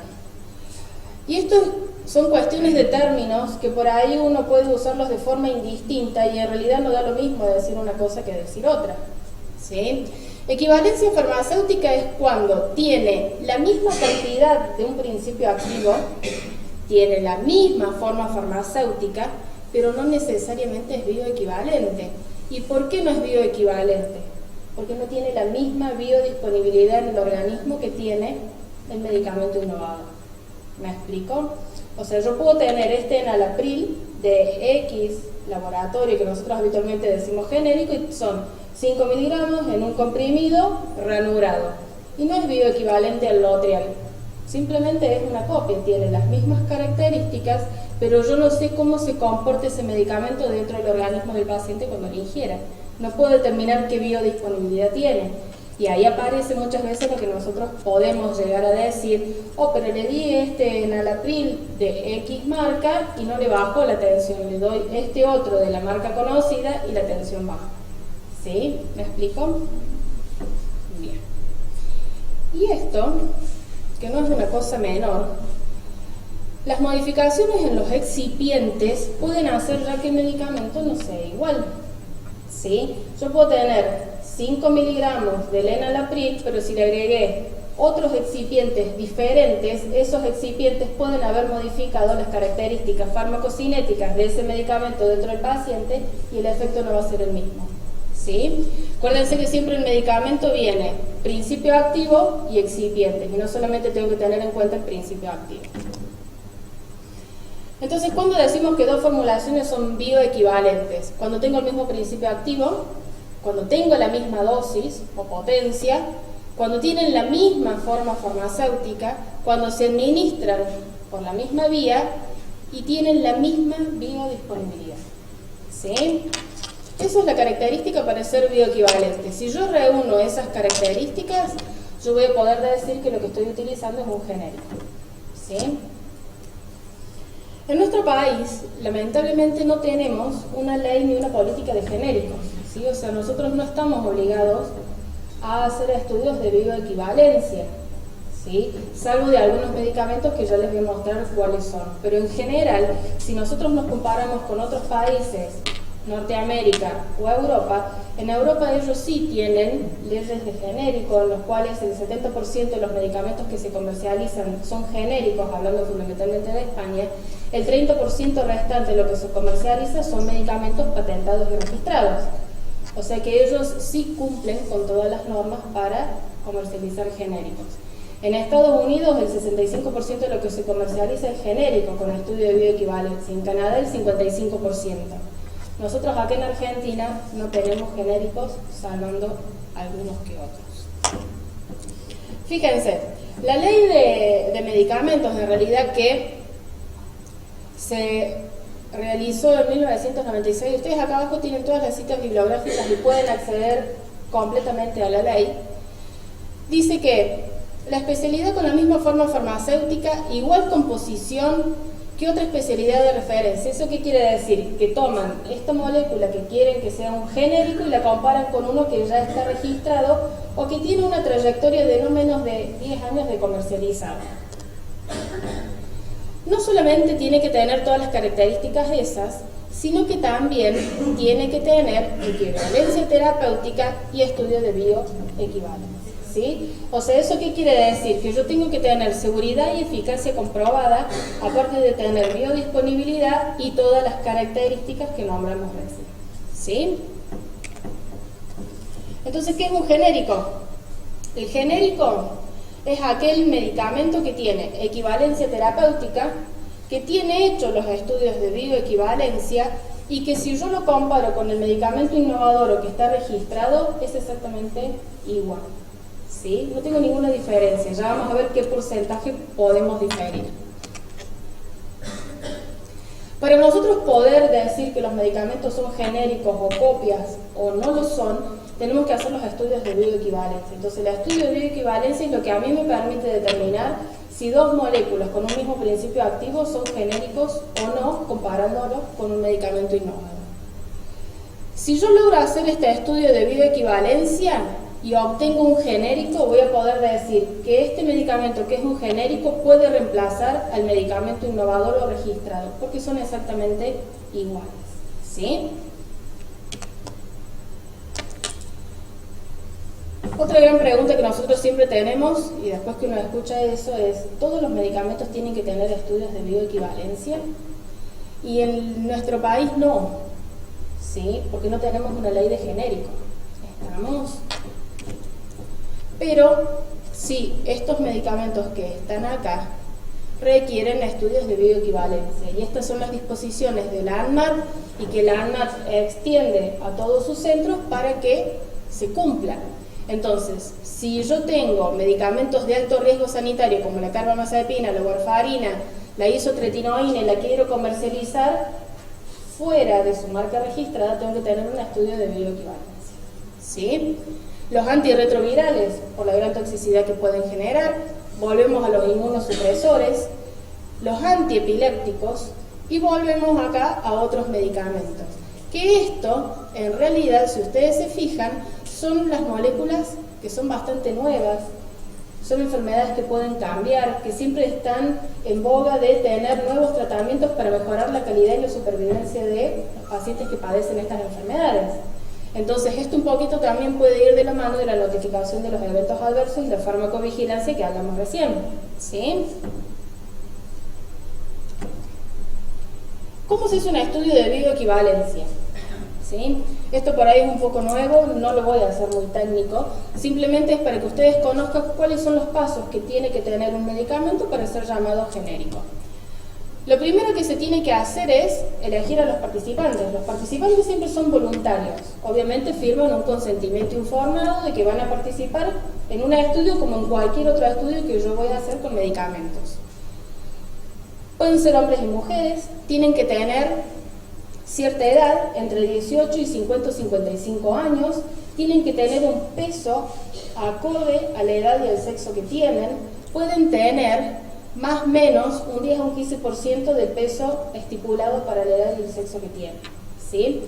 Y esto son cuestiones de términos que por ahí uno puede usarlos de forma indistinta y en realidad no da lo mismo decir una cosa que decir otra, ¿sí? Equivalencia farmacéutica es cuando tiene la misma cantidad de un principio activo, tiene la misma forma farmacéutica, pero no necesariamente es bioequivalente. ¿Y por qué no es bioequivalente? Porque no tiene la misma biodisponibilidad en el organismo que tiene el medicamento innovador. ¿Me explico? O sea, yo puedo tener este enalapril de X laboratorio que nosotros habitualmente decimos genérico y son 5 miligramos en un comprimido ranurado. Y no es bioequivalente al Lotrial, simplemente es una copia, tiene las mismas características, pero yo no sé cómo se comporta ese medicamento dentro del organismo del paciente cuando lo ingiera. No puedo determinar qué biodisponibilidad tiene. Y ahí aparece muchas veces lo que nosotros podemos llegar a decir, oh, pero le di este enalapril de X marca y no le bajó la tensión, le doy este otro de la marca conocida y la tensión baja. ¿Sí? ¿Me explico? Bien. Y esto, que no es una cosa menor, las modificaciones en los excipientes pueden hacer ya que el medicamento no sea igual. ¿Sí? Yo puedo tener 5 miligramos del enalapril, pero si le agregué otros excipientes diferentes, esos excipientes pueden haber modificado las características farmacocinéticas de ese medicamento dentro del paciente y el efecto no va a ser el mismo. ¿Sí? Acuérdense que siempre el medicamento viene principio activo y excipientes, y no solamente tengo que tener en cuenta el principio activo. Entonces, ¿cuándo decimos que dos formulaciones son bioequivalentes? Cuando tengo el mismo principio activo, cuando tengo la misma dosis o potencia, cuando tienen la misma forma farmacéutica, cuando se administran por la misma vía y tienen la misma biodisponibilidad. ¿Sí? Esa es la característica para ser bioequivalente. Si yo reúno esas características, yo voy a poder decir que lo que estoy utilizando es un genérico. ¿Sí? En nuestro país, lamentablemente, no tenemos una ley ni una política de genéricos. ¿Sí? O sea, nosotros no estamos obligados a hacer estudios de bioequivalencia, ¿sí? Salvo de algunos medicamentos que ya les voy a mostrar cuáles son. Pero en general, si nosotros nos comparamos con otros países, Norteamérica o Europa, en Europa ellos sí tienen leyes de genérico, en los cuales el 70% de los medicamentos que se comercializan son genéricos, hablando fundamentalmente de España. El 30% restante de lo que se comercializa son medicamentos patentados y registrados. O sea que ellos sí cumplen con todas las normas para comercializar genéricos. En Estados Unidos el 65% de lo que se comercializa es genérico con estudio de bioequivalencia. En Canadá el 55%. Nosotros acá en Argentina no tenemos genéricos, salvando algunos que otros. Fíjense, la ley de medicamentos en realidad que se realizó en 1996, ustedes acá abajo tienen todas las citas bibliográficas y pueden acceder completamente a la ley, dice que la especialidad con la misma forma farmacéutica, igual composición que otra especialidad de referencia. ¿Eso qué quiere decir? Que toman esta molécula que quieren que sea un genérico y la comparan con uno que ya está registrado o que tiene una trayectoria de no menos de 10 años de comercializado. No solamente tiene que tener todas las características esas, sino que también tiene que tener equivalencia terapéutica y estudio de bioequivalencia. ¿Sí? O sea, ¿eso qué quiere decir? Que yo tengo que tener seguridad y eficacia comprobada, aparte de tener biodisponibilidad y todas las características que nombramos recién. ¿Sí? Entonces, ¿qué es un genérico? El genérico es aquel medicamento que tiene equivalencia terapéutica, que tiene hechos los estudios de bioequivalencia y que si yo lo comparo con el medicamento innovador o que está registrado, es exactamente igual. ¿Sí? No tengo ninguna diferencia, ya vamos a ver qué porcentaje podemos diferir. Para nosotros poder decir que los medicamentos son genéricos o copias o no lo son, tenemos que hacer los estudios de bioequivalencia. Entonces el estudio de bioequivalencia es lo que a mí me permite determinar si dos moléculas con un mismo principio activo son genéricos o no, comparándolos con un medicamento innovador. Si yo logro hacer este estudio de bioequivalencia y obtengo un genérico, voy a poder decir que este medicamento que es un genérico puede reemplazar al medicamento innovador o registrado, porque son exactamente iguales. ¿Sí? Otra gran pregunta que nosotros siempre tenemos, y después que uno escucha eso, es ¿todos los medicamentos tienen que tener estudios de bioequivalencia? Y en nuestro país no, ¿sí? Porque no tenemos una ley de genérico. Pero sí, estos medicamentos que están acá requieren estudios de bioequivalencia. Y estas son las disposiciones de la ANMAT y que la ANMAT extiende a todos sus centros para que se cumplan. Entonces, si yo tengo medicamentos de alto riesgo sanitario como la carbamazepina, la warfarina, la isotretinoína y la quiero comercializar fuera de su marca registrada, tengo que tener un estudio de bioequivalencia. ¿Sí? Los antirretrovirales, por la gran toxicidad que pueden generar, volvemos a los inmunosupresores, los antiepilépticos y volvemos acá a otros medicamentos. Que esto, en realidad, si ustedes se fijan, son las moléculas que son bastante nuevas, son enfermedades que pueden cambiar, que siempre están en boga de tener nuevos tratamientos para mejorar la calidad y la supervivencia de los pacientes que padecen estas enfermedades. Entonces, esto un poquito también puede ir de la mano de la notificación de los eventos adversos y la farmacovigilancia que hablamos recién. ¿Sí? ¿Cómo se hace un estudio de bioequivalencia? ¿Sí? Esto por ahí es un poco nuevo, no lo voy a hacer muy técnico, simplemente es para que ustedes conozcan cuáles son los pasos que tiene que tener un medicamento para ser llamado genérico. Lo primero que se tiene que hacer es elegir a los participantes. Los participantes siempre son voluntarios. Obviamente firman un consentimiento informado de que van a participar en un estudio como en cualquier otro estudio que yo voy a hacer con medicamentos. Pueden ser hombres y mujeres, tienen que tener cierta edad, entre 18 y 50 o 55 años, tienen que tener un peso acorde a la edad y al sexo que tienen, pueden tener más o menos un 10 a un 15% del peso estipulado para la edad y el sexo que tienen. ¿Sí?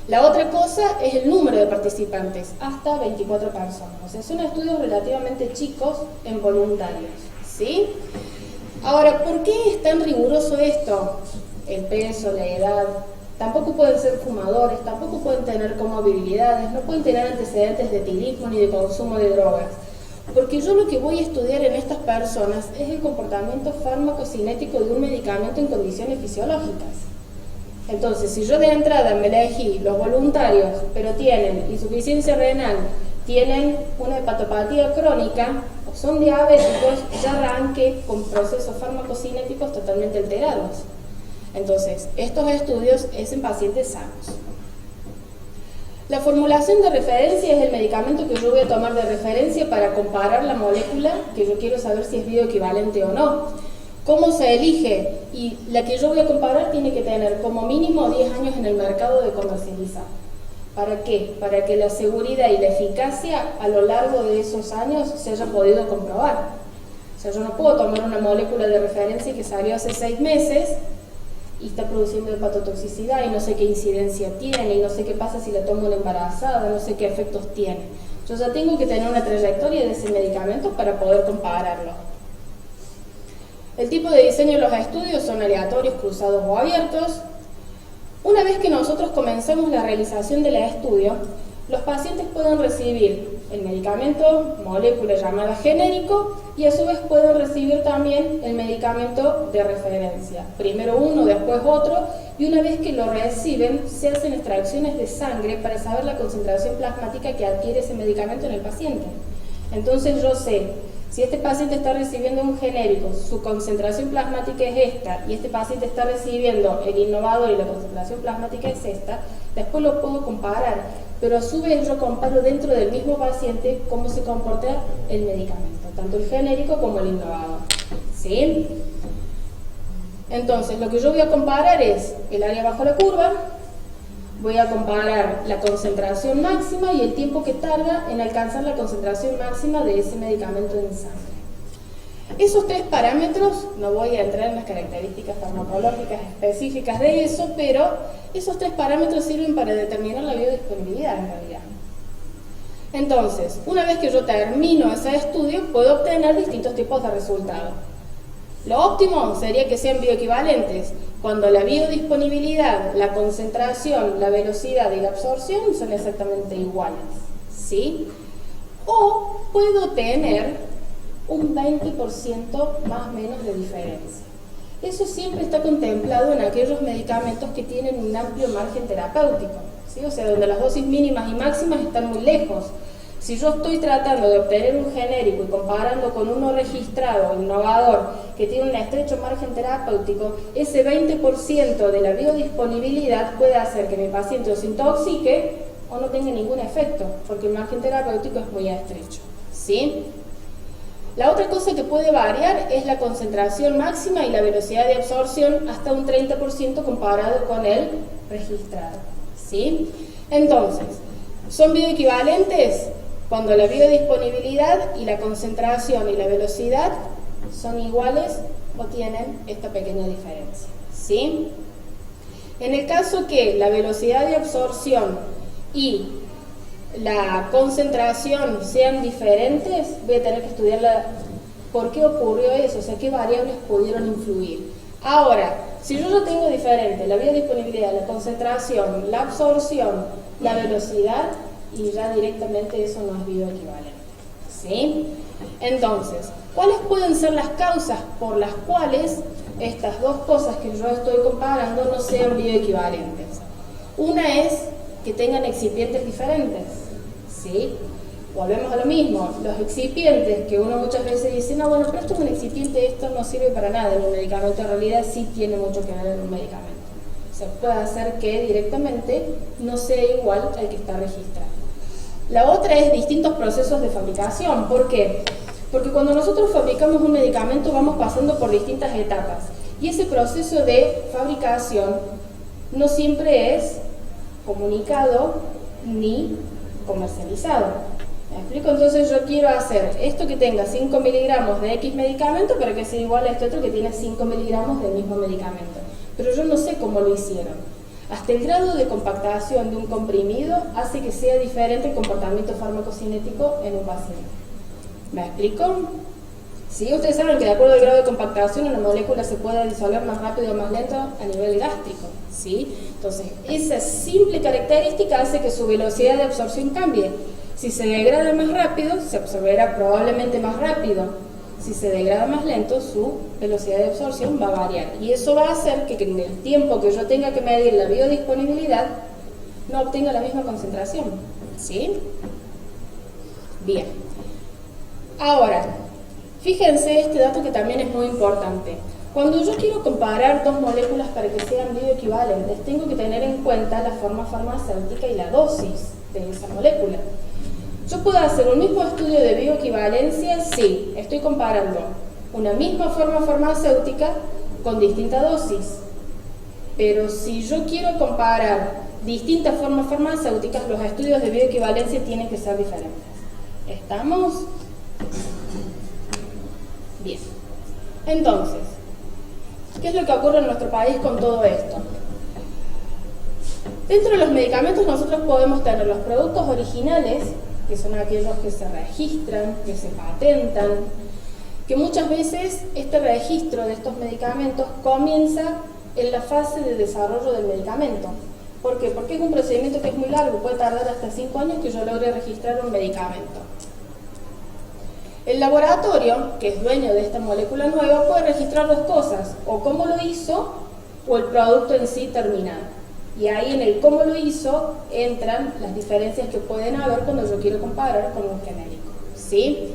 La otra cosa es el número de participantes, hasta 24 personas. O sea, son estudios relativamente chicos en voluntarios. ¿Sí? Ahora, ¿por qué es tan riguroso esto? El peso, la edad. Tampoco pueden ser fumadores, tampoco pueden tener comorbilidades, no pueden tener antecedentes de etilismo ni de consumo de drogas. Porque yo lo que voy a estudiar en estas personas es el comportamiento farmacocinético de un medicamento en condiciones fisiológicas. Entonces, si yo de entrada me elegí los voluntarios, pero tienen insuficiencia renal, tienen una hepatopatía crónica o son diabéticos, ya arranqué con procesos farmacocinéticos totalmente alterados. Entonces, estos estudios es en pacientes sanos. La formulación de referencia es el medicamento que yo voy a tomar de referencia para comparar la molécula que yo quiero saber si es bioequivalente o no. ¿Cómo se elige? Y la que yo voy a comparar tiene que tener como mínimo 10 años en el mercado de comercializar. ¿Para qué? Para que la seguridad y la eficacia a lo largo de esos años se haya podido comprobar. O sea, yo no puedo tomar una molécula de referencia que salió hace 6 meses y está produciendo hepatotoxicidad y no sé qué incidencia tiene y no sé qué pasa si la tomo una embarazada, no sé qué efectos tiene. Yo ya tengo que tener una trayectoria de ese medicamento para poder compararlo. El tipo de diseño de los estudios son aleatorios, cruzados o abiertos. Una vez que nosotros comenzamos la realización del estudio, los pacientes pueden recibir el medicamento, molécula llamada genérico, y a su vez pueden recibir también el medicamento de referencia. Primero uno, después otro, y una vez que lo reciben, se hacen extracciones de sangre para saber la concentración plasmática que adquiere ese medicamento en el paciente. Entonces yo sé, si este paciente está recibiendo un genérico, su concentración plasmática es esta, y este paciente está recibiendo el innovador y la concentración plasmática es esta, después lo puedo comparar, pero a su vez yo comparo dentro del mismo paciente cómo se comporta el medicamento, tanto el genérico como el innovador. ¿Sí? Entonces, lo que yo voy a comparar es el área bajo la curva, voy a comparar la concentración máxima y el tiempo que tarda en alcanzar la concentración máxima de ese medicamento en sangre. Esos 3 parámetros, no voy a entrar en las características farmacológicas específicas de eso, pero esos 3 parámetros sirven para determinar la biodisponibilidad en realidad. Entonces, una vez que yo termino ese estudio, puedo obtener distintos tipos de resultados. Lo óptimo sería que sean bioequivalentes, cuando la biodisponibilidad, la concentración, la velocidad y la absorción son exactamente iguales, ¿sí? O puedo tener un 20% más o menos de diferencia. Eso siempre está contemplado en aquellos medicamentos que tienen un amplio margen terapéutico, ¿sí? O sea, donde las dosis mínimas y máximas están muy lejos. Si yo estoy tratando de obtener un genérico y comparando con uno registrado, innovador, que tiene un estrecho margen terapéutico, ese 20% de la biodisponibilidad puede hacer que mi paciente o se intoxique o no tenga ningún efecto, porque el margen terapéutico es muy estrecho, ¿sí? La otra cosa que puede variar es la concentración máxima y la velocidad de absorción hasta un 30% comparado con el registrado, ¿sí? Entonces, ¿son bioequivalentes? Cuando la biodisponibilidad y la concentración y la velocidad son iguales o tienen esta pequeña diferencia, ¿sí? En el caso que la velocidad de absorción y la concentración sean diferentes, voy a tener que estudiar por qué ocurrió eso, o sea, qué variables pudieron influir. Ahora, si yo ya tengo diferente la biodisponibilidad, la concentración, la absorción, la velocidad, y ya directamente eso no es bioequivalente, ¿sí? Entonces, ¿cuáles pueden ser las causas por las cuales estas dos cosas que yo estoy comparando no sean bioequivalentes? Una es que tengan excipientes diferentes, ¿sí? Volvemos a lo mismo, los excipientes que uno muchas veces dice, no, bueno, pero esto es un excipiente, esto no sirve para nada en un medicamento, en realidad sí tiene mucho que ver en un medicamento. O sea, puede hacer que directamente no sea igual al que está registrado. La otra es distintos procesos de fabricación. ¿Por qué? Porque cuando nosotros fabricamos un medicamento vamos pasando por distintas etapas y ese proceso de fabricación no siempre es comunicado ni comercializado. ¿Me explico? Entonces yo quiero hacer esto que tenga 5 miligramos de X medicamento pero que sea igual a este otro que tiene 5 miligramos del mismo medicamento. Pero yo no sé cómo lo hicieron. Hasta el grado de compactación de un comprimido hace que sea diferente el comportamiento farmacocinético en un paciente. ¿Me explico? Sí, ustedes saben que de acuerdo al grado de compactación una molécula se puede disolver más rápido o más lento a nivel gástrico, ¿sí? Entonces, esa simple característica hace que su velocidad de absorción cambie. Si se degrada más rápido, se absorberá probablemente más rápido. Si se degrada más lento, su velocidad de absorción va a variar. Y eso va a hacer que en el tiempo que yo tenga que medir la biodisponibilidad, no obtenga la misma concentración, ¿sí? Bien. Ahora, fíjense este dato que también es muy importante. Cuando yo quiero comparar dos moléculas para que sean bioequivalentes, tengo que tener en cuenta la forma farmacéutica y la dosis de esa molécula. ¿Yo puedo hacer un mismo estudio de bioequivalencia? Sí, estoy comparando una misma forma farmacéutica con distinta dosis. Pero si yo quiero comparar distintas formas farmacéuticas, los estudios de bioequivalencia tienen que ser diferentes. ¿Estamos? Bien. Entonces, ¿qué es lo que ocurre en nuestro país con todo esto? Dentro de los medicamentos nosotros podemos tener los productos originales, que son aquellos que se registran, que se patentan, que muchas veces este registro de estos medicamentos comienza en la fase de desarrollo del medicamento. ¿Por qué? Porque es un procedimiento que es muy largo, puede tardar hasta 5 años que yo logre registrar un medicamento. El laboratorio, que es dueño de esta molécula nueva, puede registrar dos cosas, o cómo lo hizo, o el producto en sí terminado. Y ahí en el cómo lo hizo entran las diferencias que pueden haber cuando yo quiero comparar con un genérico, ¿sí?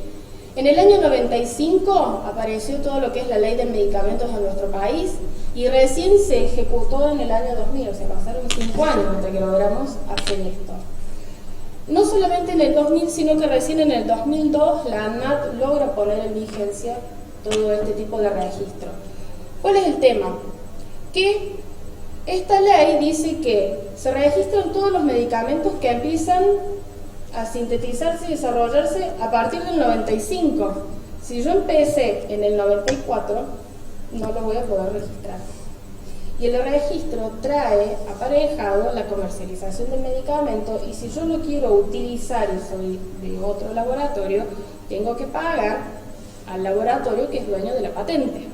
En el año 95 apareció todo lo que es la ley de medicamentos en nuestro país y recién se ejecutó en el año 2000, o sea, pasaron 5 años hasta que logramos hacer esto. No solamente en el 2000, sino que recién en el 2002 la ANMAT logra poner en vigencia todo este tipo de registro. ¿Cuál es el tema? Que esta ley dice que se registran todos los medicamentos que empiezan a sintetizarse y desarrollarse a partir del 95. Si yo empecé en el 94, no lo voy a poder registrar. Y el registro trae aparejado la comercialización del medicamento y si yo lo quiero utilizar y soy de otro laboratorio, tengo que pagar al laboratorio que es dueño de la patente.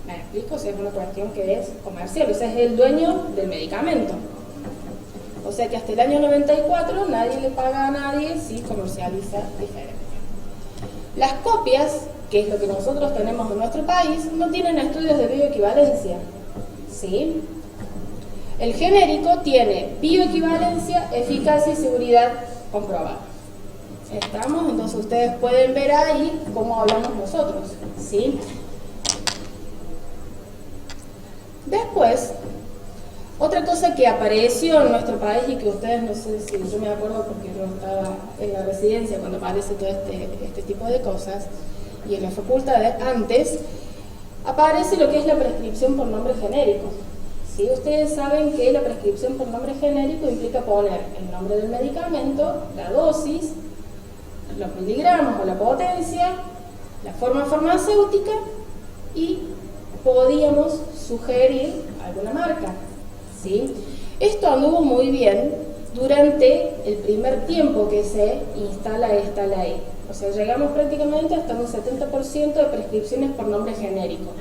¿Me explico? O sea, es una cuestión que es comercial, o sea, es el dueño del medicamento. O sea que hasta el año 94 nadie le paga a nadie si comercializa diferente. Las copias, que es lo que nosotros tenemos en nuestro país, no tienen estudios de bioequivalencia, ¿sí? El genérico tiene bioequivalencia, eficacia y seguridad comprobada. ¿Estamos? Entonces ustedes pueden ver ahí cómo hablamos nosotros, ¿sí? Después, otra cosa que apareció en nuestro país y que ustedes, no sé si yo me acuerdo porque yo estaba en la residencia cuando aparece todo este tipo de cosas, y en las facultades antes, aparece lo que es la prescripción por nombre genérico. ¿Sí? Ustedes saben que la prescripción por nombre genérico implica poner el nombre del medicamento, la dosis, los miligramos o la potencia, la forma farmacéutica y podíamos sugerir alguna marca. ¿Sí? Esto anduvo muy bien durante el primer tiempo que se instala esta ley. O sea, llegamos prácticamente hasta un 70% de prescripciones por nombre genérico.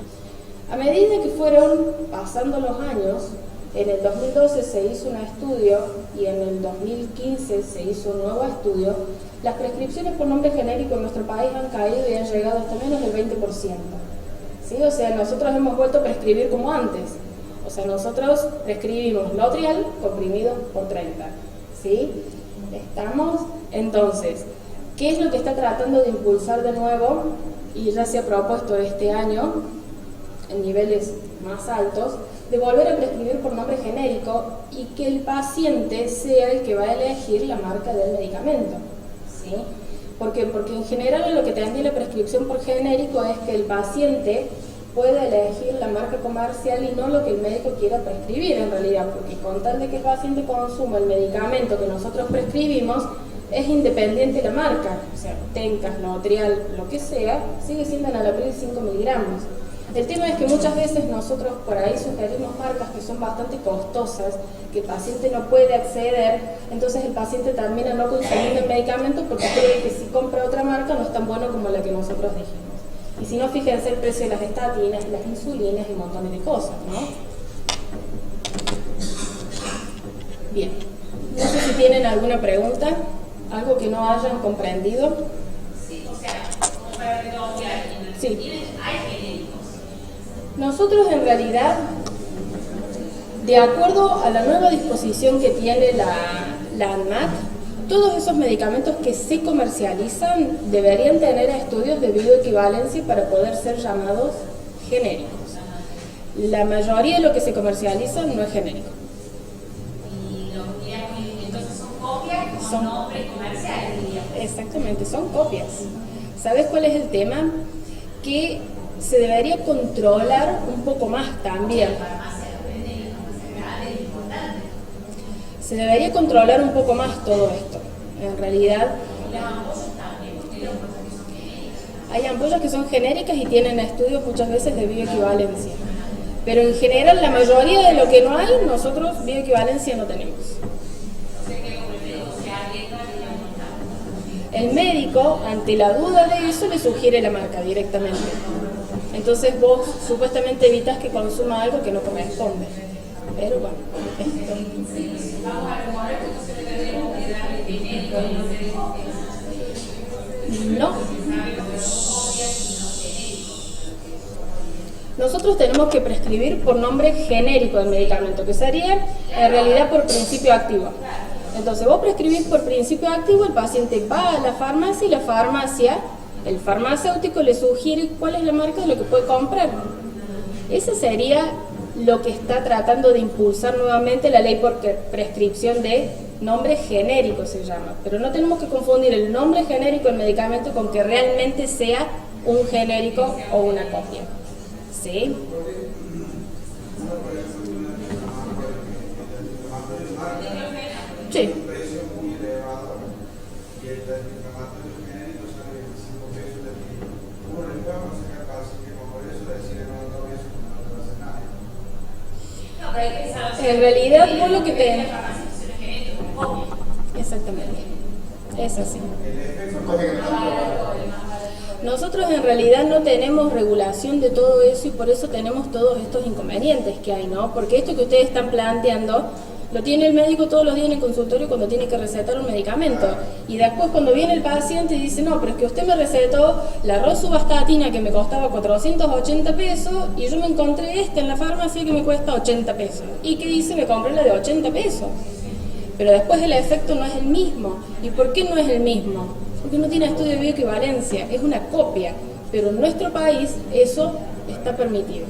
A medida que fueron pasando los años, en el 2012 se hizo un estudio y en el 2015 se hizo un nuevo estudio, las prescripciones por nombre genérico en nuestro país han caído y han llegado hasta menos del 20%. ¿Sí? O sea, nosotros hemos vuelto a prescribir como antes. O sea, nosotros prescribimos Lotrial comprimido por 30. ¿Sí? ¿Estamos? Entonces, ¿qué es lo que está tratando de impulsar de nuevo? Y ya se ha propuesto este año, en niveles más altos, de volver a prescribir por nombre genérico y que el paciente sea el que va a elegir la marca del medicamento. ¿Sí? ¿Por qué? Porque en general lo que tendría la prescripción por genérico es que el paciente puede elegir la marca comercial y no lo que el médico quiera prescribir en realidad, porque con tal de que el paciente consuma el medicamento que nosotros prescribimos, es independiente la marca, o sea, Tencas, Lotrial, lo que sea, sigue siendo enalapril 5 miligramos. El tema es que muchas veces nosotros por ahí sugerimos marcas que son bastante costosas, que el paciente no puede acceder, entonces el paciente termina no consumiendo el medicamento porque cree que si compra otra marca no es tan bueno como la que nosotros dijimos. Y si no, fíjense el precio de las estatinas, las insulinas y un montón de cosas, ¿no? Bien, no sé si tienen alguna pregunta, algo que no hayan comprendido. Sí, o sea, como para redondear, sí. Hay genéricos. Nosotros en realidad, de acuerdo a la nueva disposición que tiene la ANMAT, todos esos medicamentos que se comercializan deberían tener estudios de bioequivalencia para poder ser llamados genéricos. La mayoría de lo que se comercializa no es genérico. Y entonces son copias con nombres comerciales, diríamos. Exactamente, son copias. ¿Sabes cuál es el tema? Que se debería controlar un poco más también. Se debería controlar un poco más todo esto. En realidad, hay ampollas que son genéricas y tienen estudios muchas veces de bioequivalencia. Pero en general, la mayoría de lo que no hay, nosotros bioequivalencia no tenemos. El médico, ante la duda de eso, le sugiere la marca directamente. Entonces vos supuestamente evitas que consuma algo que no corresponde. Pero bueno, no. Nosotros tenemos que prescribir por nombre genérico del medicamento, que sería en realidad por principio activo. Entonces vos prescribís por principio activo, el paciente va a la farmacia y la farmacia, el farmacéutico le sugiere cuál es la marca de lo que puede comprar. Ese sería lo que está tratando de impulsar nuevamente la ley por prescripción de nombre genérico se llama. Pero no tenemos que confundir el nombre genérico del medicamento con que realmente sea un genérico o una copia. ¿Sí? Sí. En realidad, vos lo que te... Exactamente. Es así. Nosotros en realidad no tenemos regulación de todo eso y por eso tenemos todos estos inconvenientes que hay, ¿no? Porque esto que ustedes están planteando lo tiene el médico todos los días en el consultorio cuando tiene que recetar un medicamento. Y después cuando viene el paciente y dice, no, pero es que usted me recetó la rosuvastatina que me costaba 480 pesos y yo me encontré esta en la farmacia que me cuesta 80 pesos. ¿Y qué dice? Me compré la de 80 pesos. Pero después el efecto no es el mismo. ¿Y por qué no es el mismo? Porque no tiene estudio de bioequivalencia, es una copia, pero en nuestro país eso está permitido.